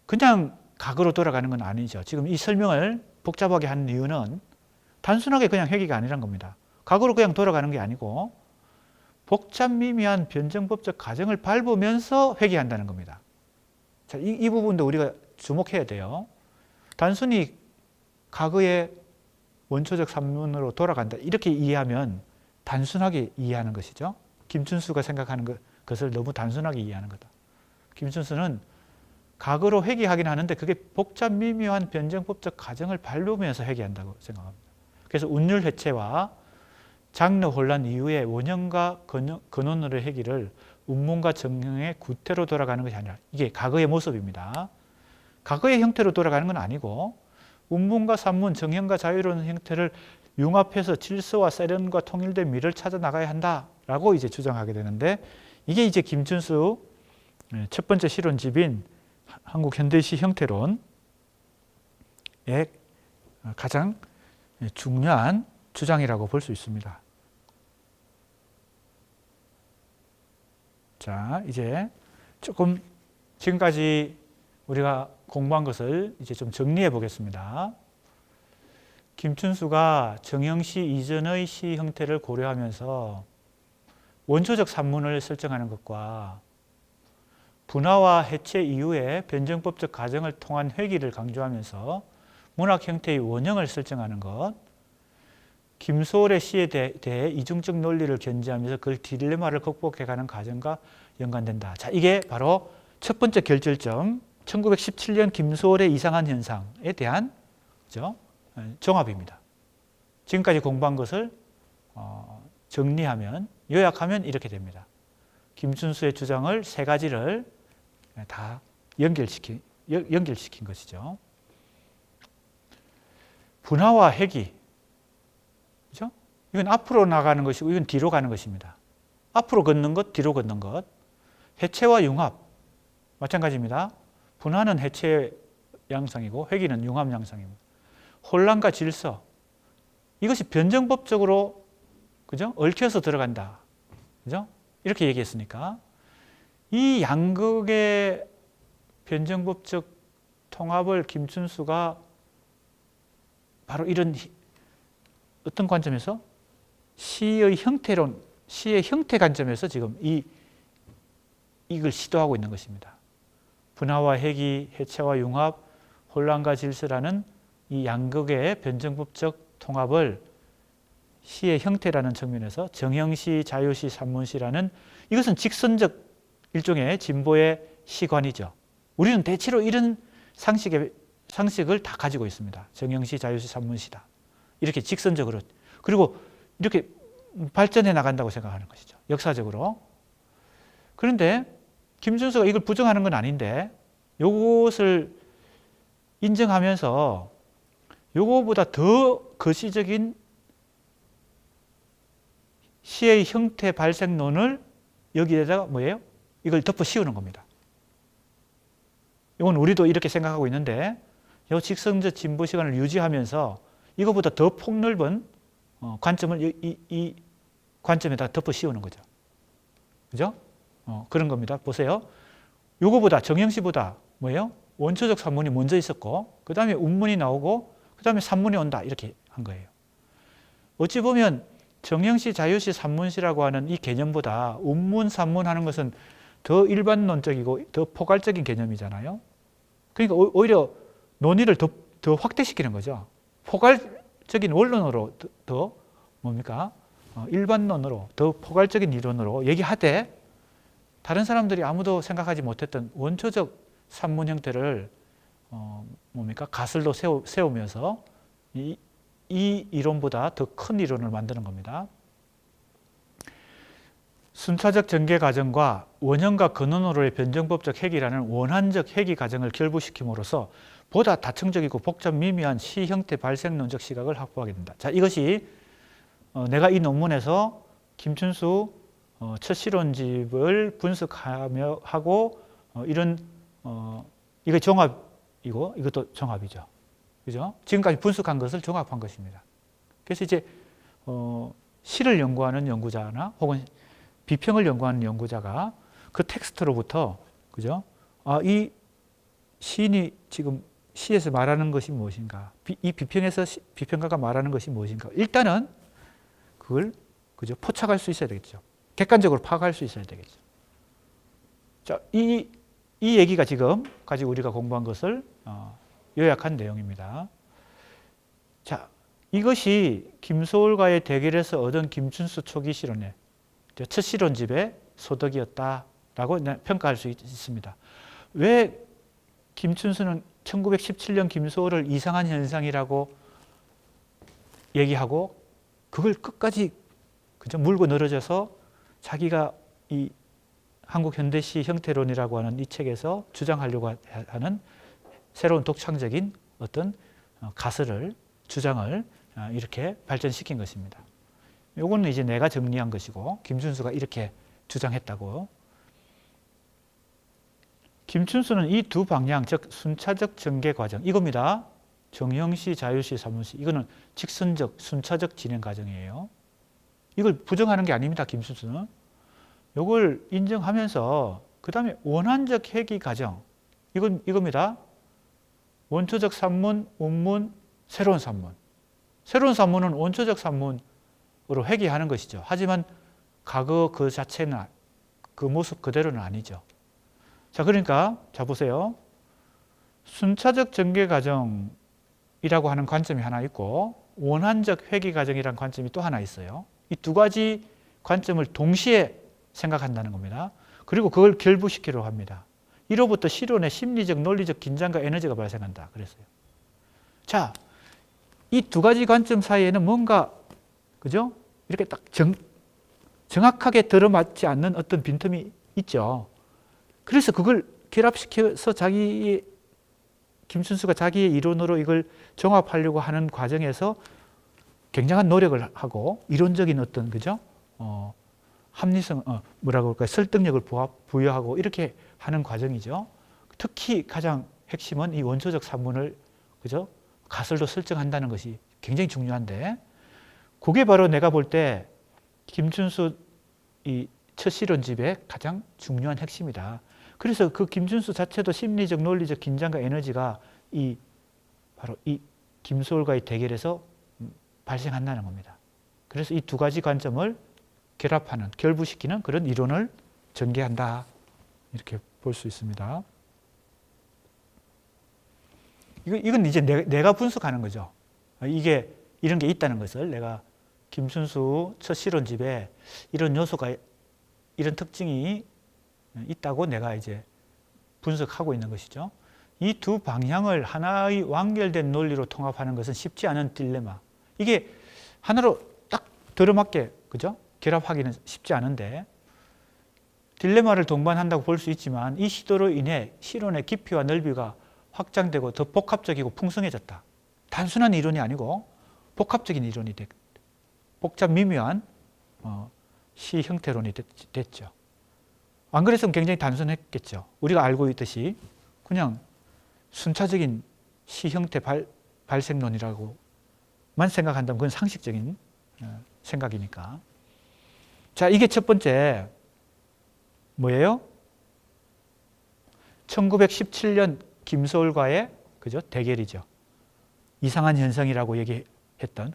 그냥 과거로 돌아가는 건 아니죠. 지금 이 설명을 복잡하게 하는 이유는 단순하게 그냥 회귀가 아니란 겁니다. 과거로 그냥 돌아가는 게 아니고 복잡 미미한 변정법적 과정을 밟으면서 회귀한다는 겁니다. 자, 이 부분도 우리가 주목해야 돼요. 단순히 과거의 원초적 산문으로 돌아간다, 이렇게 이해하면 단순하게 이해하는 것이죠. 김춘수가 생각하는 것을 너무 단순하게 이해하는 거다. 김춘수는 과거로 회귀하긴 하는데 그게 복잡 미묘한 변정법적 과정을 밟으면서 회귀한다고 생각합니다. 그래서 운율 해체와 장르 혼란 이후에 원형과 근원으로의 회귀를 운문과 정형의 구태로 돌아가는 것이 아니라, 이게 과거의 모습입니다. 과거의 형태로 돌아가는 건 아니고 운문과 산문, 정형과 자유로운 형태를 융합해서 질서와 세련과 통일된 미를 찾아 나가야 한다라고 이제 주장하게 되는데, 이게 이제 김춘수 첫 번째 실론집인 한국 현대시 형태론의 가장 중요한 주장이라고 볼 수 있습니다. 자, 이제 조금 지금까지 우리가 공부한 것을 이제 좀 정리해 보겠습니다. 김춘수가 정형시 이전의 시 형태를 고려하면서 원초적 산문을 설정하는 것과 분화와 해체 이후에 변정법적 과정을 통한 회귀를 강조하면서 문학 형태의 원형을 설정하는 것, 김소월의 시에 대해 이중적 논리를 견지하면서 그 딜레마를 극복해가는 과정과 연관된다. 자, 이게 바로 첫 번째 결절점, 1917년 김소월의 이상한 현상에 대한, 그죠? 종합입니다. 지금까지 공부한 것을 정리하면, 요약하면 이렇게 됩니다. 김춘수의 주장을 세 가지를 다 연결시킨 것이죠. 분화와 회귀, 그죠? 이건 앞으로 나가는 것이고 이건 뒤로 가는 것입니다. 앞으로 걷는 것, 뒤로 걷는 것. 해체와 융합, 마찬가지입니다. 분화는 해체 양상이고 회귀는 융합 양상입니다. 혼란과 질서, 이것이 변정법적으로, 그죠? 얽혀서 들어간다, 그죠? 이렇게 얘기했으니까 이 양극의 변정법적 통합을 김춘수가 바로 이런 어떤 관점에서 시의 형태론, 시의 형태 관점에서 지금 이걸 시도하고 있는 것입니다. 분화와 해기, 해체와 융합, 혼란과 질서라는 이 양극의 변증법적 통합을 시의 형태라는 측면에서 정형시, 자유시, 산문시라는 이것은 직선적 일종의 진보의 시관이죠. 우리는 대체로 이런 상식을 다 가지고 있습니다. 정형시, 자유시, 산문시다. 이렇게 직선적으로. 그리고 이렇게 발전해 나간다고 생각하는 것이죠. 역사적으로. 그런데 김준수가 이걸 부정하는 건 아닌데 이것을 인정하면서 이거보다 더 거시적인 시의 형태 발생론을 여기에다가 뭐예요? 이걸 덮어 씌우는 겁니다. 이건 우리도 이렇게 생각하고 있는데 이 직선적 진보 시간을 유지하면서 이거보다 더 폭넓은 관점을 이 관점에다 덮어 씌우는 거죠. 그죠? 그런 겁니다. 보세요. 요거보다 정형시보다 뭐예요? 원초적 산문이 먼저 있었고 그 다음에 운문이 나오고 그 다음에 산문이 온다 이렇게 한 거예요. 어찌 보면 정형시, 자유시, 산문시라고 하는 이 개념보다 운문, 산문 하는 것은 더 일반론적이고 더 포괄적인 개념이잖아요. 그러니까 오히려 논의를 더 확대시키는 거죠. 포괄적인 원론으로 더 뭡니까? 일반론으로 더 포괄적인 이론으로 얘기하되 다른 사람들이 아무도 생각하지 못했던 원초적 산문 형태를 뭡니까? 가설로 세우면서 이 이론보다 더 큰 이론을 만드는 겁니다. 순차적 전개 과정과 원형과 근원으로의 변정법적 해기라는 원한적 해기 과정을 결부시킴으로써 보다 다층적이고 복잡 미미한 시 형태 발생론적 시각을 확보하게 된다. 자, 이것이 내가 이 논문에서 김춘수 첫 실론집을 분석하며 하고 이런 이게 종합이고 이것도 종합이죠. 그죠? 지금까지 분석한 것을 종합한 것입니다. 그래서 이제 시를 연구하는 연구자나 혹은 비평을 연구하는 연구자가 그 텍스트로부터 그죠? 이 시인이 지금 시에서 말하는 것이 무엇인가? 이 비평에서 비평가가 말하는 것이 무엇인가? 일단은 그걸 그죠? 포착할 수 있어야 되겠죠. 객관적으로 파악할 수 있어야 되겠죠. 자, 이 얘기가 지금 가지고 우리가 공부한 것을 요약한 내용입니다. 자, 이것이 김소월과의 대결에서 얻은 김춘수 초기 실론의 첫 실론집의 소득이었다라고 평가할 수 있습니다. 왜 김춘수는 1917년 김소월을 이상한 현상이라고 얘기하고 그걸 끝까지 그저 물고 늘어져서 자기가 이 한국 현대시 형태론이라고 하는 이 책에서 주장하려고 하는 새로운 독창적인 어떤 가설을 주장을 이렇게 발전시킨 것입니다. 요거는 이제 내가 정리한 것이고 김춘수가 이렇게 주장했다고. 김춘수는 이 두 방향, 즉 순차적 전개 과정 이겁니다. 정형시, 자유시, 산문시 이거는 직선적, 순차적 진행 과정이에요. 이걸 부정하는 게 아닙니다. 김춘수는. 요걸 인정하면서 그 다음에 원한적 해기 과정 이겁니다. 원초적 산문, 운문, 새로운 산문. 새로운 산문은 원초적 산문으로 회귀하는 것이죠. 하지만 과거 그 자체는 그 모습 그대로는 아니죠. 자, 그러니까 자 보세요. 순차적 전개 과정이라고 하는 관점이 하나 있고 원한적 회귀 과정이라는 관점이 또 하나 있어요. 이 두 가지 관점을 동시에 생각한다는 겁니다. 그리고 그걸 결부시키려고 합니다. 이로부터 실론의 심리적, 논리적 긴장과 에너지가 발생한다. 그랬어요. 자, 이 두 가지 관점 사이에는 뭔가 그죠? 이렇게 딱 정확하게 들어맞지 않는 어떤 빈틈이 있죠. 그래서 그걸 결합시켜서 김춘수가 자기의 이론으로 이걸 종합하려고 하는 과정에서 굉장한 노력을 하고 이론적인 어떤 그죠? 합리성, 뭐라고 할까요? 설득력을 부여하고 이렇게 하는 과정이죠. 특히 가장 핵심은 이 원초적 산문을 그죠? 가설로 설정한다는 것이 굉장히 중요한데 그게 바로 내가 볼 때 김춘수 이 첫 실론집의 가장 중요한 핵심이다. 그래서 그 김춘수 자체도 심리적, 논리적 긴장과 에너지가 바로 이 김소월과의 대결에서 발생한다는 겁니다. 그래서 이 두 가지 관점을 결합하는, 결부시키는 그런 이론을 전개한다. 이렇게 볼 수 있습니다. 이건 이제 내가 분석하는 거죠. 이게 이런 게 있다는 것을 내가 김춘수 첫 실론집에 이런 요소가, 이런 특징이 있다고 내가 이제 분석하고 있는 것이죠. 이 두 방향을 하나의 완결된 논리로 통합하는 것은 쉽지 않은 딜레마. 이게 하나로 딱 들어맞게, 그죠? 결합하기는 쉽지 않은데, 딜레마를 동반한다고 볼 수 있지만 이 시도로 인해 실론의 깊이와 넓이가 확장되고 더 복합적이고 풍성해졌다. 단순한 이론이 아니고 복합적인 이론이 복잡 미묘한 시 형태론이 됐죠. 안 그랬으면 굉장히 단순했겠죠. 우리가 알고 있듯이 그냥 순차적인 시 형태 발생론이라고만 생각한다면 그건 상식적인 생각이니까. 자, 이게 첫 번째 뭐예요? 1917년 김소월과의, 그죠? 대결이죠. 이상한 현상이라고 얘기했던,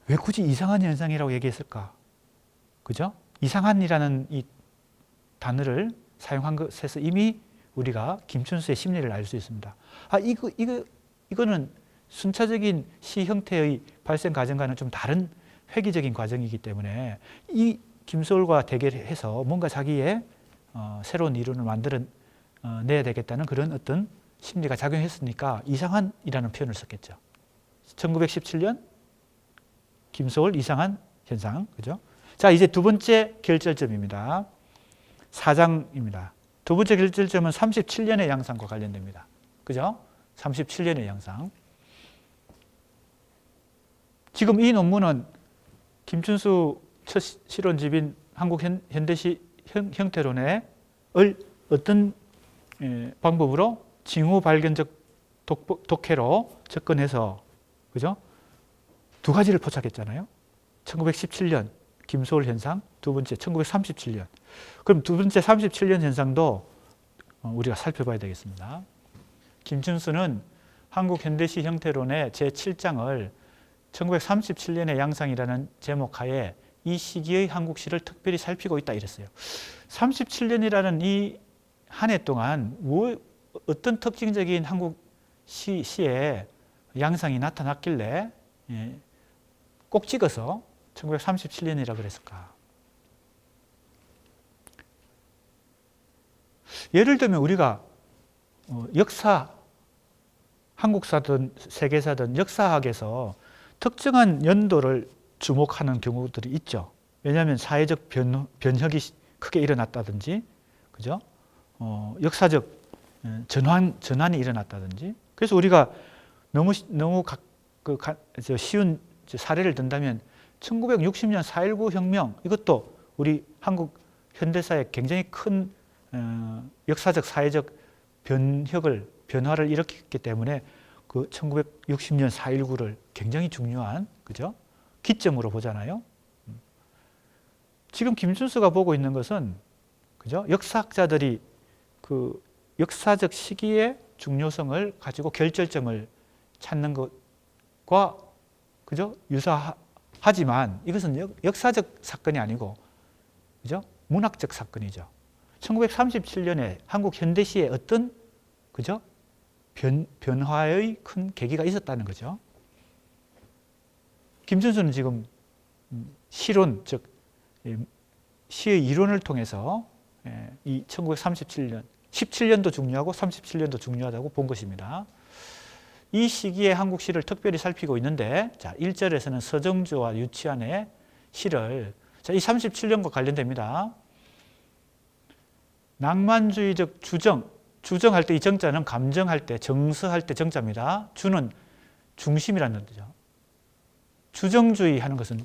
왜 굳이 이상한 현상이라고 얘기했을까? 그죠? 이상한이라는 이 단어를 사용한 것에서 이미 우리가 김춘수의 심리를 알 수 있습니다. 아, 이거는 순차적인 시 형태의 발생 과정과는 좀 다른 획기적인 과정이기 때문에 이 김소월과 대결해서 뭔가 자기의 새로운 이론을 만들어 내야 되겠다는 그런 어떤 심리가 작용했으니까 이상한이라는 표현을 썼겠죠. 1917년 김소월 이상한 현상, 그죠? 자, 이제 두 번째 결절점입니다. 4장입니다. 두 번째 결절점은 37년의 양상과 관련됩니다. 그죠? 37년의 양상. 지금 이 논문은 김춘수 첫 실론집인 한국 현대시 형태론의 어떤 방법으로 징후 발견적 독해로 접근해서, 그죠? 두 가지를 포착했잖아요. 1917년 김소월 현상, 두 번째 1937년. 그럼 두 번째 37년 현상도 우리가 살펴봐야 되겠습니다. 김춘수는 한국 현대시 형태론의 제7장을 1937년의 양상이라는 제목 하에 이 시기의 한국시를 특별히 살피고 있다 이랬어요. 37년이라는 이 한 해 동안 어떤 특징적인 한국 시의 양상이 나타났길래 꼭 찍어서 1937년이라고 그랬을까? 예를 들면 우리가 역사, 한국사든 세계사든 역사학에서 특정한 연도를 주목하는 경우들이 있죠. 왜냐하면 사회적 변혁이 크게 일어났다든지, 그죠? 역사적 전환이 일어났다든지. 그래서 우리가 너무 쉬운 사례를 든다면 1960년 4.19 혁명, 이것도 우리 한국 현대사에 굉장히 큰 역사적 사회적 변화를 일으켰기 때문에 그 1960년 4.19를 굉장히 중요한, 그죠? 기점으로 보잖아요. 지금 김춘수가 보고 있는 것은, 그죠? 역사학자들이 그 역사적 시기의 중요성을 가지고 결절점을 찾는 것과, 그죠? 유사하지만 이것은 역사적 사건이 아니고, 그죠? 문학적 사건이죠. 1937년에 한국 현대시에 어떤, 그죠? 변화의 큰 계기가 있었다는 거죠. 김춘수는 지금 시론, 즉 시의 이론을 통해서 이 1937년, 17년도 중요하고 37년도 중요하다고 본 것입니다. 이 시기에 한국 시를 특별히 살피고 있는데, 자, 1절에서는 서정주와 유치환의 시를, 자, 이 37년과 관련됩니다. 낭만주의적 주정할 때 이 정자는 감정할 때, 정서할 때 정자입니다. 주는 중심이라는 뜻이죠. 주정주의 하는 것은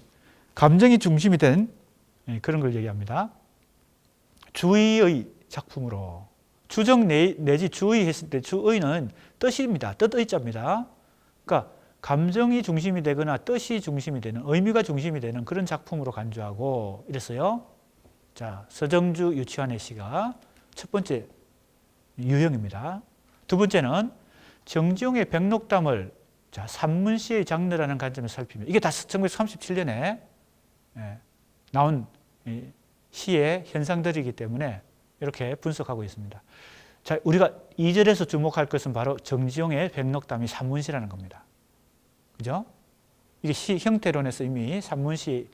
감정이 중심이 된 그런 걸 얘기합니다. 주의의 작품으로. 주정 내지 주의 했을 때 주의는 뜻입니다. 뜻의자입니다. 그러니까 감정이 중심이 되거나 뜻이 중심이 되는, 의미가 중심이 되는 그런 작품으로 간주하고 이랬어요. 자, 서정주 유치환의 시가 첫 번째 유형입니다. 두 번째는 정지용의 백록담을, 자, 산문시의 장르라는 관점에서 살피면, 이게 다 1937년에 나온 시의 현상들이기 때문에 이렇게 분석하고 있습니다. 자, 우리가 2절에서 주목할 것은 바로 정지용의 백록담이 산문시라는 겁니다. 그죠? 이게 시 형태론에서 이미 산문시에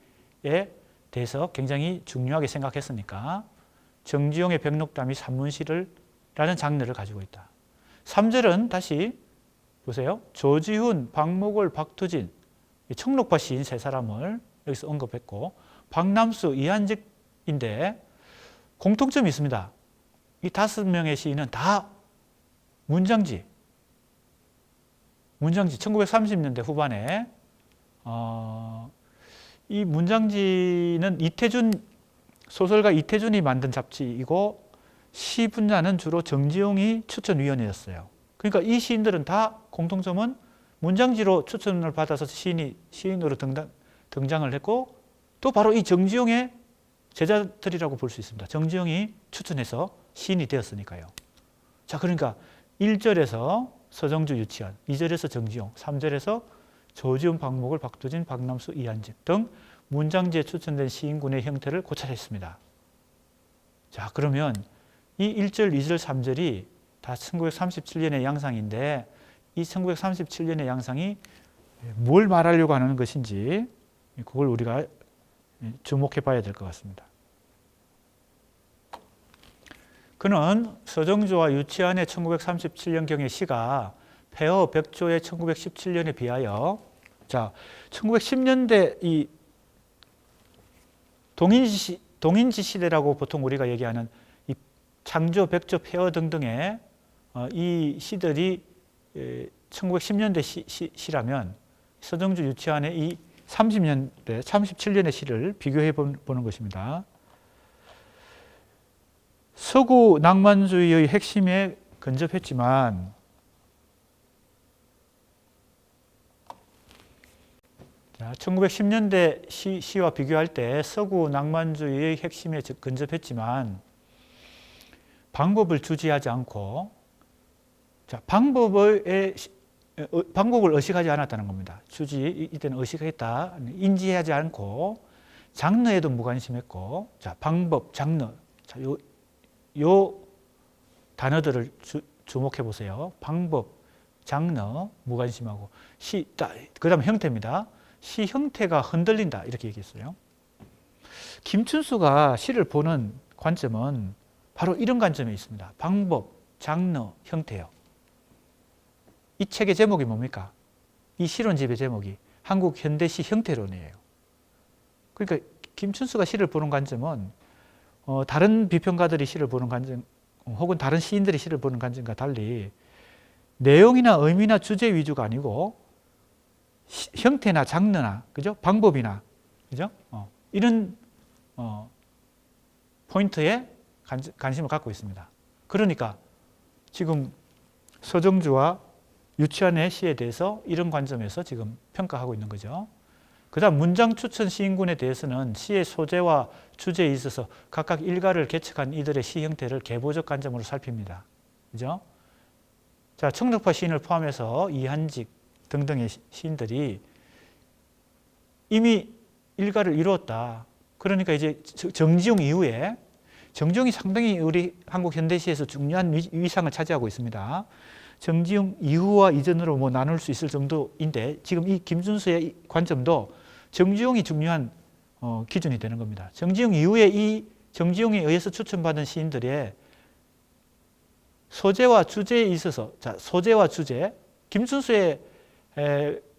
대해서 굉장히 중요하게 생각했으니까 정지용의 백록담이 산문시라는 장르를 가지고 있다. 3절은 다시 보세요. 조지훈, 박목월, 박투진, 청록파 시인 세 사람을 여기서 언급했고 박남수, 이한직인데 공통점이 있습니다. 이 5명의 시인은 다 문장지 1930년대 후반에 이 문장지는 소설가 이태준이 만든 잡지이고 시 분야는 주로 정지용이 추천위원이었어요. 그러니까 이 시인들은 다 공통점은 문장지로 추천을 받아서 시인으로 등장을 했고 또 바로 이 정지용의 제자들이라고 볼 수 있습니다. 정지용이 추천해서 시인이 되었으니까요. 자, 그러니까 1절에서 서정주, 유치한, 2절에서 정지용, 3절에서 조지훈, 박목월, 박두진, 박남수, 이한직 등 문장지에 추천된 시인군의 형태를 고찰했습니다. 자, 그러면 이 1절, 2절, 3절이 다 1937년의 양상인데 이 1937년의 양상이 뭘 말하려고 하는 것인지 그걸 우리가 주목해 봐야 될 것 같습니다. 그는 서정주와 유치한의 1937년경의 시가 폐허 백조의 1917년에 비하여 자 1910년대 이 동인지 시대라고 보통 우리가 얘기하는 이 창조, 백조, 폐허 등등의 이 시들이 1910년대 시라면 서정주, 유치한의 이 30년대, 37년의 시를 비교해 보는 것입니다. 서구 낭만주의의 핵심에 근접했지만 자, 1910년대 시와 비교할 때 서구 낭만주의의 핵심에 근접했지만 방법을 주지하지 않고 자, 방법을 의식하지 않았다는 겁니다. 이때는 의식했다. 인지하지 않고 장르에도 무관심했고 자, 방법, 장르 자, 요 단어들을 주목해 보세요. 방법, 장르, 무관심하고 시, 그 다음 형태입니다. 시 형태가 흔들린다 이렇게 얘기했어요. 김춘수가 시를 보는 관점은 바로 이런 관점에 있습니다. 방법, 장르, 형태요. 이 책의 제목이 뭡니까? 이 실론집의 제목이 한국 현대시 형태론이에요. 그러니까 김춘수가 시를 보는 관점은 다른 비평가들이 시를 보는 관점 혹은 다른 시인들이 시를 보는 관점과 달리 내용이나 의미나 주제 위주가 아니고 형태나 장르나 그죠? 방법이나 그죠? 이런 포인트에 관심을 갖고 있습니다. 그러니까 지금 서정주와 유치한의 시에 대해서 이런 관점에서 지금 평가하고 있는 거죠. 그 다음 문장 추천 시인군에 대해서는 시의 소재와 주제에 있어서 각각 일가를 개척한 이들의 시 형태를 계보적 관점으로 살핍니다. 그죠? 자, 청록파 시인을 포함해서 이한직 등등의 시인들이 이미 일가를 이루었다. 그러니까 이제 정지용 이후에 정지용이 상당히 우리 한국 현대시에서 중요한 위상을 차지하고 있습니다. 정지용 이후와 이전으로 뭐 나눌 수 있을 정도인데 지금 이 김준수의 관점도 정지용이 중요한 기준이 되는 겁니다. 정지용 이후에 이 정지용에 의해서 추천받은 시인들의 소재와 주제에 있어서 자 소재와 주제 김준수의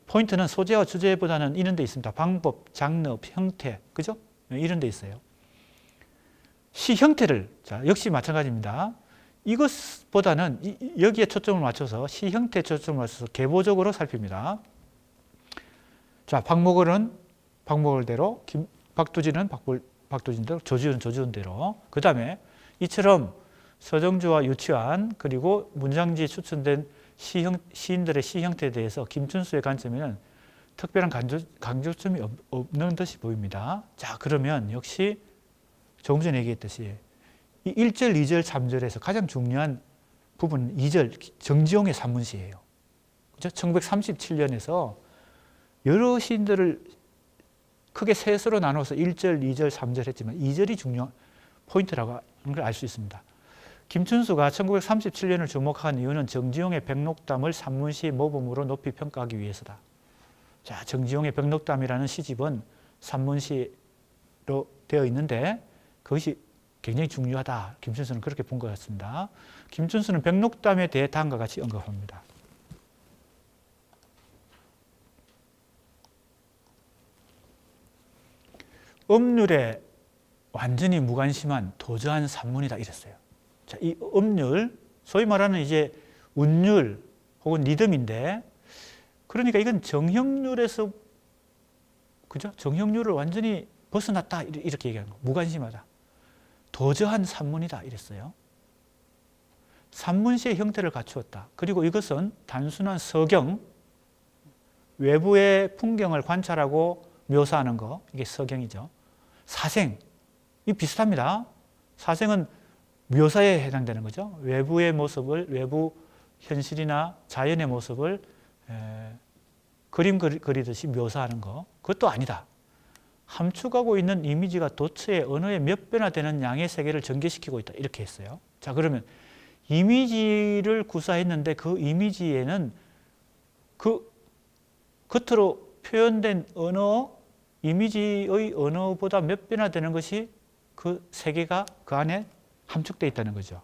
포인트는 소재와 주제보다는 이런 데 있습니다. 방법, 장르, 형태 그죠? 이런 데 있어요. 시 형태를 자 역시 마찬가지입니다. 이것보다는 여기에 초점을 맞춰서 시 형태에 초점을 맞춰서 계보적으로 살핍니다. 자, 박목월은 박목월대로, 박두진은 박두진대로, 조지훈은 조지훈대로. 그 다음에 이처럼 서정주와 유치한 그리고 문장지에 추천된 시인들의 시 형태에 대해서 김춘수의 관점에는 특별한 강조점이 없는 듯이 보입니다. 자, 그러면 역시 조금 전에 얘기했듯이 이 1절, 2절, 3절에서 가장 중요한 부분은 2절 정지용의 산문시예요. 그죠? 1937년에서 여러 시인들을 크게 셋으로 나눠서 1절, 2절, 3절 했지만 2절이 중요한 포인트라고 하는 걸 알 수 있습니다. 김춘수가 1937년을 주목한 이유는 정지용의 백록담을 산문시의 모범으로 높이 평가하기 위해서다. 자, 정지용의 백록담이라는 시집은 산문시로 되어 있는데 그것이 굉장히 중요하다. 김춘수는 그렇게 본 것 같습니다. 김춘수는 백록담에 대해 다음과 같이 언급합니다. 음률에 완전히 무관심한 도저한 산문이다 이랬어요. 자, 이 음률, 소위 말하는 이제 운율 혹은 리듬인데, 그러니까 이건 정형률에서, 그죠? 정형률을 완전히 벗어났다 이렇게 얘기하는 거. 무관심하다. 도저한 산문이다 이랬어요. 산문시의 형태를 갖추었다. 그리고 이것은 단순한 서경, 외부의 풍경을 관찰하고 묘사하는 거, 이게 서경이죠. 사생, 이 비슷합니다. 사생은 묘사에 해당되는 거죠. 외부의 모습을, 외부 현실이나 자연의 모습을 그림 그리듯이 묘사하는 거, 그것도 아니다. 함축하고 있는 이미지가 도처의 언어의 몇 배나 되는 양의 세계를 전개시키고 있다. 이렇게 했어요. 자, 그러면 이미지를 구사했는데 그 이미지에는 그 겉으로 표현된 언어, 이미지의 언어보다 몇 배나 되는 것이 그 세계가 그 안에 함축되어 있다는 거죠.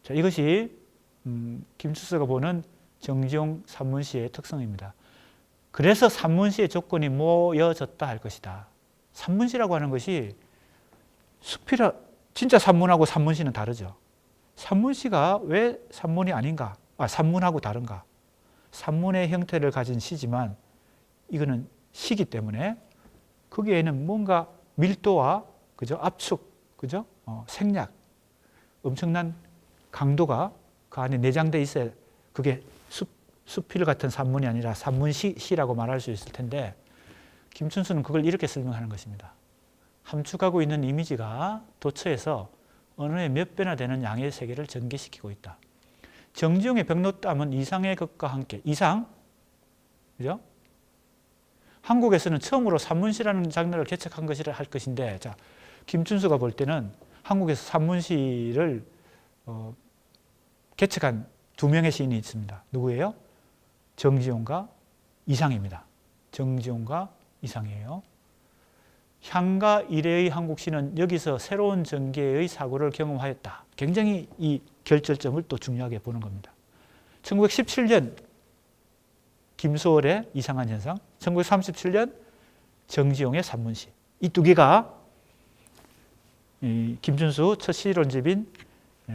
자, 이것이 김춘수가 보는 정지용 산문시의 특성입니다. 그래서 산문시의 조건이 모여졌다 할 것이다. 산문시라고 하는 것이 수필화, 진짜 산문하고 산문시는 다르죠. 산문시가 왜 산문이 아닌가? 산문하고 다른가? 산문의 형태를 가진 시지만 이거는 시기 때문에 거기에는 뭔가 밀도와, 그죠? 압축, 그죠? 생략, 엄청난 강도가 그 안에 내장돼 있어야 그게 수필 같은 산문이 아니라 산문시라고 말할 수 있을 텐데, 김춘수는 그걸 이렇게 설명하는 것입니다. 함축하고 있는 이미지가 도처에서 언어의 몇 배나 되는 양의 세계를 전개시키고 있다. 정지용의 백록담은 이상의 것과 함께, 이상, 그죠? 한국에서는 처음으로 산문시라는 장르를 개척한 것이라 할 것인데, 자, 김춘수가 볼 때는 한국에서 산문시를 개척한 두 명의 시인이 있습니다. 누구예요? 정지용과 이상입니다. 정지용과 이상이에요. 향가 이래의 한국시는 여기서 새로운 전개의 사고를 경험하였다. 굉장히 이 결절점을 또 중요하게 보는 겁니다. 1917년 김소월의 이상한 현상, 1937년 정지용의 산문시. 이 두 개가 김춘수 첫 시론집인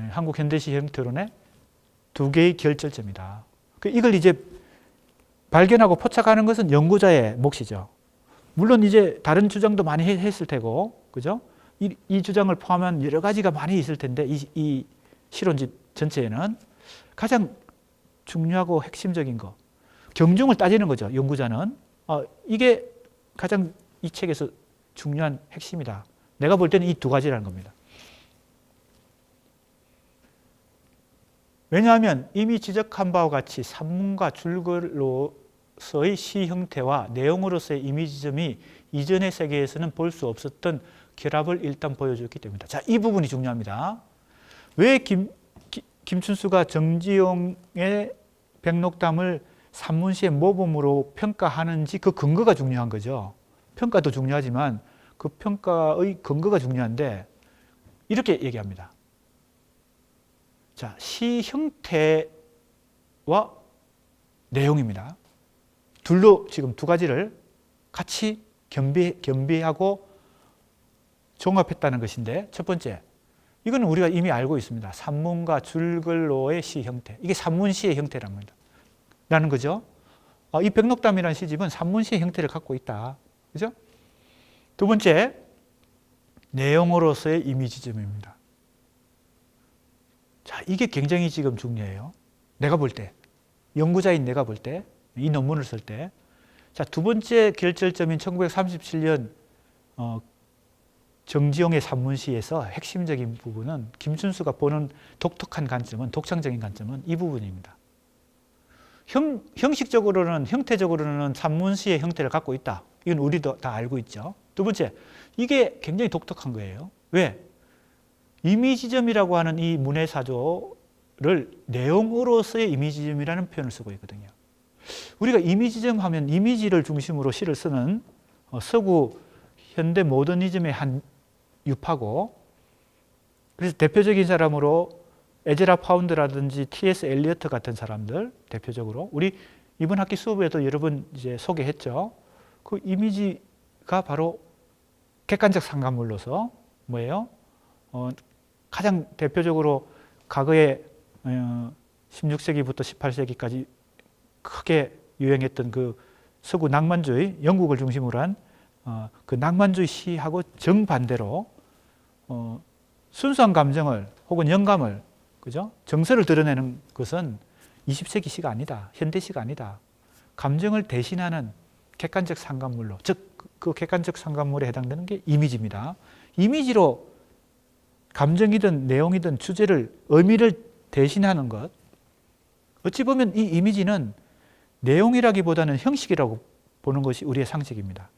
한국 현대시 형태론의 두 개의 결절점이다. 이걸 이제 발견하고 포착하는 것은 연구자의 몫이죠. 물론 이제 다른 주장도 많이 했을 테고, 그죠? 이 주장을 포함한 여러 가지가 많이 있을 텐데, 이 실론집 전체에는 가장 중요하고 핵심적인 거, 경중을 따지는 거죠. 연구자는 이게 가장 이 책에서 중요한 핵심이다. 내가 볼 때는 이 두 가지라는 겁니다. 왜냐하면 이미 지적한 바와 같이 산문과 줄글로서의 시 형태와 내용으로서의 이미지점이 이전의 세계에서는 볼 수 없었던 결합을 일단 보여줬기 때문이다. 자, 이 부분이 중요합니다. 왜 김춘수가 정지용의 백록담을 산문시의 모범으로 평가하는지 그 근거가 중요한 거죠. 평가도 중요하지만 그 평가의 근거가 중요한데, 이렇게 얘기합니다. 자, 시 형태와 내용입니다. 둘로 지금 두 가지를 같이 겸비하고 종합했다는 것인데, 첫 번째, 이건 우리가 이미 알고 있습니다. 산문과 줄글로의 시 형태. 이게 산문시의 형태랍니다. 라는 거죠. 이 백록담이라는 시집은 산문시의 형태를 갖고 있다. 그죠? 두 번째, 내용으로서의 이미지점입니다. 자, 이게 굉장히 지금 중요해요. 내가 볼 때, 연구자인 내가 볼 때, 이 논문을 쓸 때. 자, 두 번째 결절점인 1937년 정지용의 산문시에서 핵심적인 부분은, 김춘수가 보는 독특한 관점은, 독창적인 관점은 이 부분입니다. 형식적으로는, 형태적으로는 산문시의 형태를 갖고 있다. 이건 우리도 다 알고 있죠. 두 번째, 이게 굉장히 독특한 거예요. 왜? 이미지점이라고 하는 이 문해사조를 내용으로서의 이미지점이라는 표현을 쓰고 있거든요. 우리가 이미지점 하면 이미지를 중심으로 시를 쓰는 서구 현대 모더니즘의 한 유파고, 그래서 대표적인 사람으로 에즈라 파운드라든지 T.S. 엘리어트 같은 사람들 대표적으로 우리 이번 학기 수업에도 여러 번 이제 소개했죠. 그 이미지가 바로 객관적 상관물로서 뭐예요? 가장 대표적으로 과거에 16세기부터 18세기까지 크게 유행했던 그 서구 낭만주의, 영국을 중심으로 한 그 낭만주의 시하고 정반대로 순수한 감정을 혹은 영감을, 그죠? 정서를 드러내는 것은 20세기 시가 아니다. 현대 시가 아니다. 감정을 대신하는 객관적 상관물로, 즉 그 객관적 상관물에 해당되는 게 이미지입니다. 이미지로 감정이든 내용이든 주제를, 의미를 대신하는 것. 어찌 보면 이 이미지는 내용이라기보다는 형식이라고 보는 것이 우리의 상식입니다.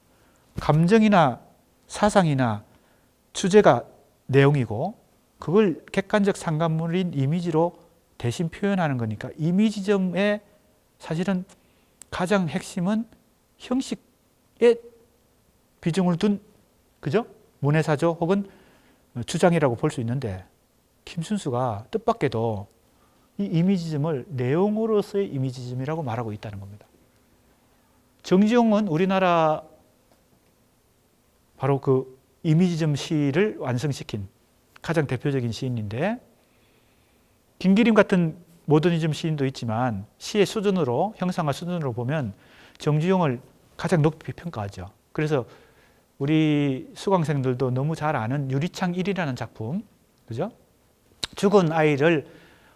감정이나 사상이나 주제가 내용이고 그걸 객관적 상관물인 이미지로 대신 표현하는 거니까 이미지점의 사실은 가장 핵심은 형식에 비중을 둔, 그죠? 문해사조 혹은 주장이라고 볼 수 있는데, 김순수가 뜻밖에도 이 이미지점을 내용으로서의 이미지점이라고 말하고 있다는 겁니다. 정지용은 우리나라 바로 그 이미지점 시를 완성시킨 가장 대표적인 시인인데, 김기림 같은 모더니즘 시인도 있지만 시의 수준으로, 형상화 수준으로 보면 정지용을 가장 높이 평가하죠. 그래서 우리 수강생들도 너무 잘 아는 유리창 1이라는 작품, 그죠? 죽은 아이를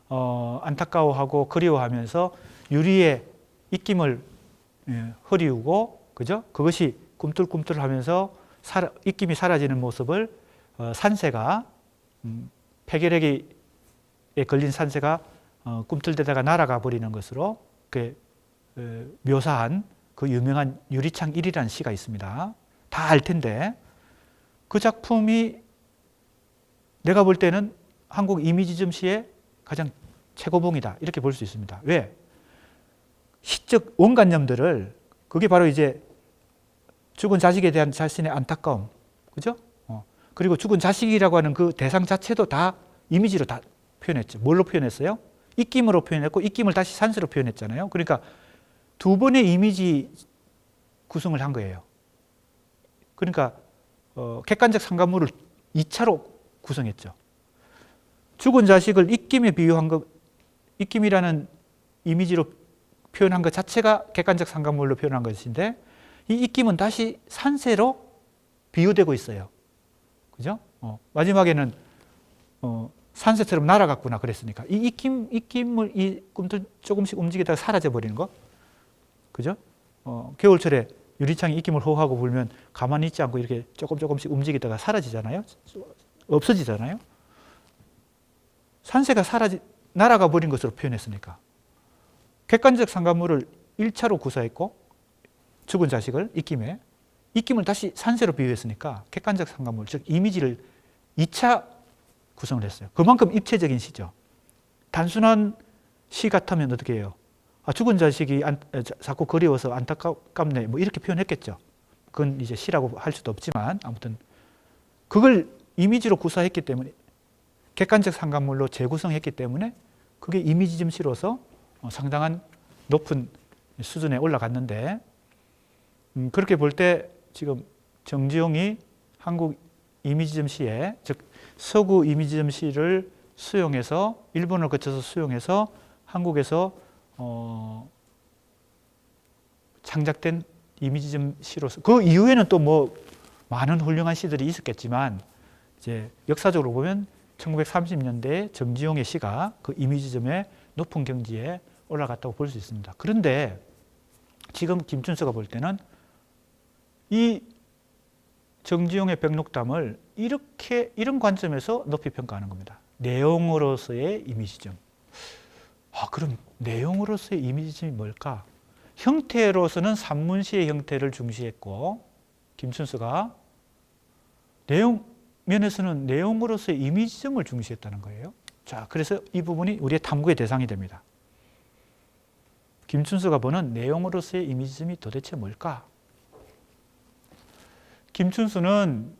안타까워하고 그리워하면서 유리에 입김을 흐리우고, 그죠? 그것이 꿈틀꿈틀하면서 입김이 사라지는 모습을 산새가, 폐결핵에 걸린 산새가 꿈틀대다가 날아가 버리는 것으로 묘사한 그 유명한 유리창 1이라는 시가 있습니다. 다 알 텐데 그 작품이 내가 볼 때는 한국 이미지점 시의 가장 최고봉이다, 이렇게 볼 수 있습니다. 왜? 시적 원관념들을, 그게 바로 이제 죽은 자식에 대한 자신의 안타까움, 그죠? 그리고 죽은 자식이라고 하는 그 대상 자체도 다 이미지로 다 표현했죠. 뭘로 표현했어요? 입김으로 표현했고, 입김을 다시 산수로 표현했잖아요. 그러니까 두 번의 이미지 구성을 한 거예요. 그러니까 객관적 상관물을 2차로 구성했죠. 죽은 자식을 입김에 비유한 것, 입김이라는 이미지로 표현한 것 자체가 객관적 상관물로 표현한 것인데, 이 입김은 다시 산새로 비유되고 있어요. 그죠? 마지막에는 산새처럼 날아갔구나 그랬으니까 이 입김을 이 꿈틀 조금씩 움직이다가 사라져 버리는 거, 그죠? 겨울철에 유리창에 입김을 호하고 불면 가만히 있지 않고 이렇게 조금씩 움직이다가 사라지잖아요. 없어지잖아요. 산새가 날아가 버린 것으로 표현했으니까 객관적 상관물을 1차로 구사했고, 죽은 자식을 입김을 다시 산새로 비유했으니까 객관적 상관물, 즉 이미지를 2차 구성을 했어요. 그만큼 입체적인 시죠. 단순한 시 같으면 어떻게 해요? 죽은 자식이 자꾸 그리워서 안타깝네, 뭐 이렇게 표현했겠죠. 그건 이제 시라고 할 수도 없지만 아무튼 그걸 이미지로 구사했기 때문에, 객관적 상관물로 재구성했기 때문에 그게 이미지점 시로서 상당한 높은 수준에 올라갔는데, 그렇게 볼 때 지금 정지용이 한국 이미지점 시에, 즉 서구 이미지점 시를 수용해서, 일본을 거쳐서 수용해서 한국에서 창작된 이미지점 시로서, 그 이후에는 또 뭐 많은 훌륭한 시들이 있었겠지만 이제 역사적으로 보면 1930년대에 정지용의 시가 그 이미지점의 높은 경지에 올라갔다고 볼 수 있습니다. 그런데 지금 김춘수가 볼 때는 이 정지용의 백록담을 이런 관점에서 높이 평가하는 겁니다. 내용으로서의 이미지점. 그럼 내용으로서의 이미지점이 뭘까? 형태로서는 산문시의 형태를 중시했고 김춘수가 내용 면에서는 내용으로서의 이미지점을 중시했다는 거예요. 자, 그래서 이 부분이 우리의 탐구의 대상이 됩니다. 김춘수가 보는 내용으로서의 이미지점이 도대체 뭘까? 김춘수는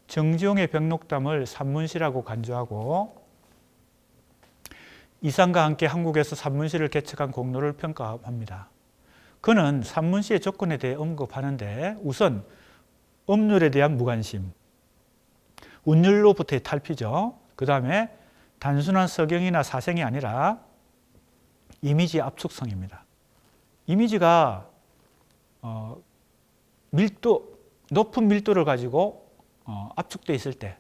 정지용의 백록담을 산문시라고 간주하고 이상과 함께 한국에서 산문시를 개척한 공로를 평가합니다. 그는 산문시의 조건에 대해 언급하는데 우선 음률에 대한 무관심, 운율로부터의 탈피죠. 그 다음에 단순한 서경이나 사생이 아니라 이미지의 압축성입니다. 이미지가 높은 밀도를 가지고 압축되어 있을 때,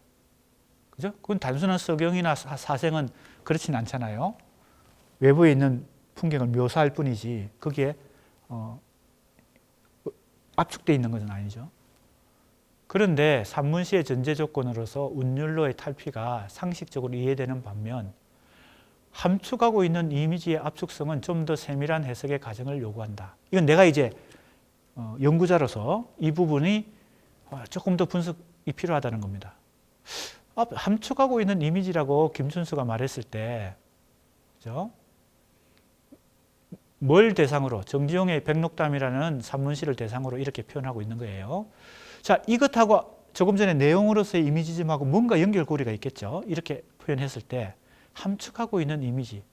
그죠? 그건 단순한 서경이나 사생은 그렇진 않잖아요. 외부에 있는 풍경을 묘사할 뿐이지 거기에 압축되어 있는 것은 아니죠. 그런데 산문시의 전제 조건으로서 운율로의 탈피가 상식적으로 이해되는 반면 함축하고 있는 이미지의 압축성은 좀 더 세밀한 해석의 과정을 요구한다. 이건 내가 이제 연구자로서 이 부분이 조금 더 분석이 필요하다는 겁니다. 함축하고 있는 이미지라고 김춘수가 말했을 때, 그죠? 뭘 대상으로? 정지용의 백록담이라는 산문시를 대상으로 이렇게 표현하고 있는 거예요. 자, 이것하고 조금 전에 내용으로서의 이미지점하고 뭔가 연결고리가 있겠죠. 이렇게 표현했을 때 함축하고 있는 이미지.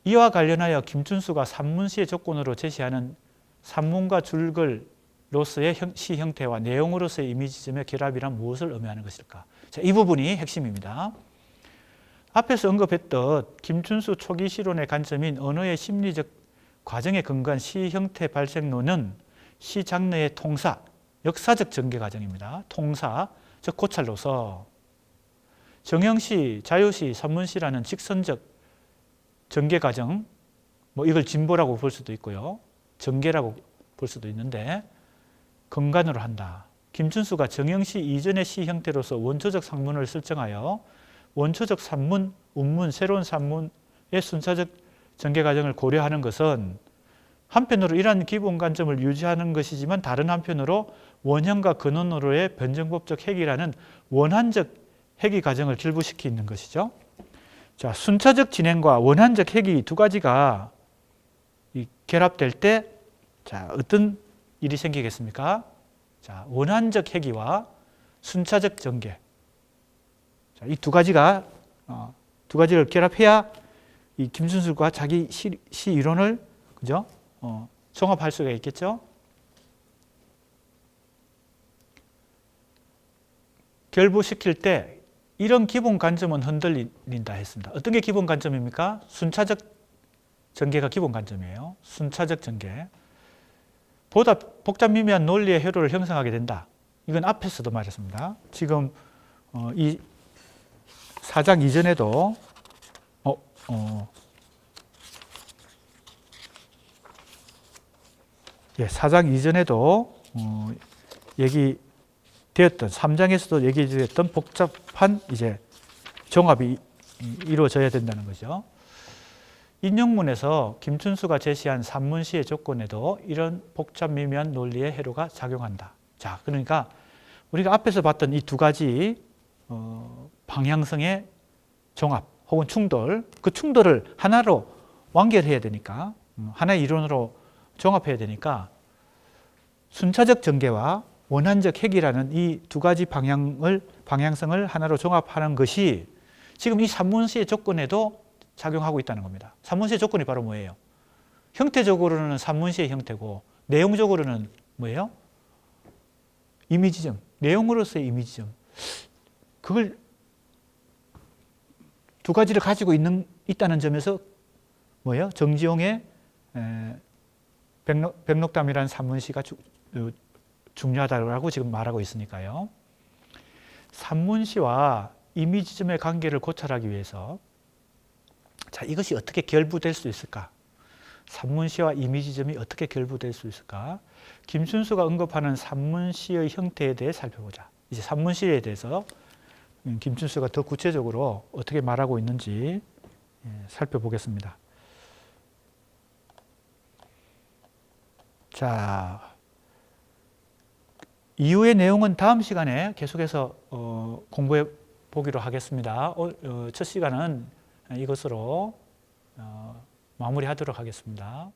이와 관련하여 김춘수가 산문시의 조건으로 제시하는 산문과 줄글로서의 시 형태와 내용으로서의 이미지점의 결합이란 무엇을 의미하는 것일까? 자, 이 부분이 핵심입니다. 앞에서 언급했던 김춘수 초기 시론의 관점인 언어의 심리적 과정에 근거한 시 형태 발생론은 시 장르의 통사, 역사적 전개 과정입니다. 통사, 즉 고찰로서 정형시, 자유시, 산문시라는 직선적 전개 과정, 이걸 진보라고 볼 수도 있고요. 전개라고 볼 수도 있는데 근간으로 한다. 김춘수가 정형시 이전의 시 형태로서 원초적 상문을 설정하여 원초적 산문, 운문, 새로운 산문의 순차적 전개 과정을 고려하는 것은 한편으로 이러한 기본 관점을 유지하는 것이지만 다른 한편으로 원형과 근원으로의 변정법적 해기라는 원한적 해기 과정을 결부시키는 것이죠. 자, 순차적 진행과 원한적 해기 두 가지가 결합될 때, 자, 어떤 일이 생기겠습니까? 자, 원한적 해기와 순차적 전개. 자, 이 두 가지가 두 가지를 결합해야 이 김춘수가 자기 시 이론을, 그죠? 종합할 수가 있겠죠. 결부시킬 때 이런 기본 관점은 흔들린다 했습니다. 어떤 게 기본 관점입니까? 순차적 전개가 기본 관점이에요. 순차적 전개. 보다 복잡 미미한 논리의 회로를 형성하게 된다. 이건 앞에서도 말했습니다. 지금 이 4장 이전에도 예, 4장 이전에도 얘기되었던 3장에서도 얘기되었던 복잡한 이제 종합이 이루어져야 된다는 거죠. 인용문에서 김춘수가 제시한 산문시의 조건에도 이런 복잡 미묘한 논리의 회로가 작용한다. 자, 그러니까 우리가 앞에서 봤던 이 두 가지 방향성의 종합 혹은 충돌, 그 충돌을 하나로 완결해야 되니까 하나의 이론으로 종합해야 되니까 순차적 전개와 원한적 해기라는 이 두 가지 방향성을 하나로 종합하는 것이 지금 이 산문시의 조건에도 작용하고 있다는 겁니다. 산문시의 조건이 바로 뭐예요? 형태적으로는 산문시의 형태고 내용적으로는 뭐예요? 이미지점, 내용으로서의 이미지점. 그걸 두 가지를 가지고 있다는 점에서 뭐예요? 정지용의 백록담이라는 산문시가 중요하다고 지금 말하고 있으니까요. 산문시와 이미지점의 관계를 고찰하기 위해서 자, 이것이 어떻게 결부될 수 있을까? 산문시와 이미지점이 어떻게 결부될 수 있을까? 김춘수가 언급하는 산문시의 형태에 대해 살펴보자. 이제 산문시에 대해서 김춘수가 더 구체적으로 어떻게 말하고 있는지 살펴보겠습니다. 자, 이후의 내용은 다음 시간에 계속해서 공부해 보기로 하겠습니다. 첫 시간은 이것으로 마무리하도록 하겠습니다.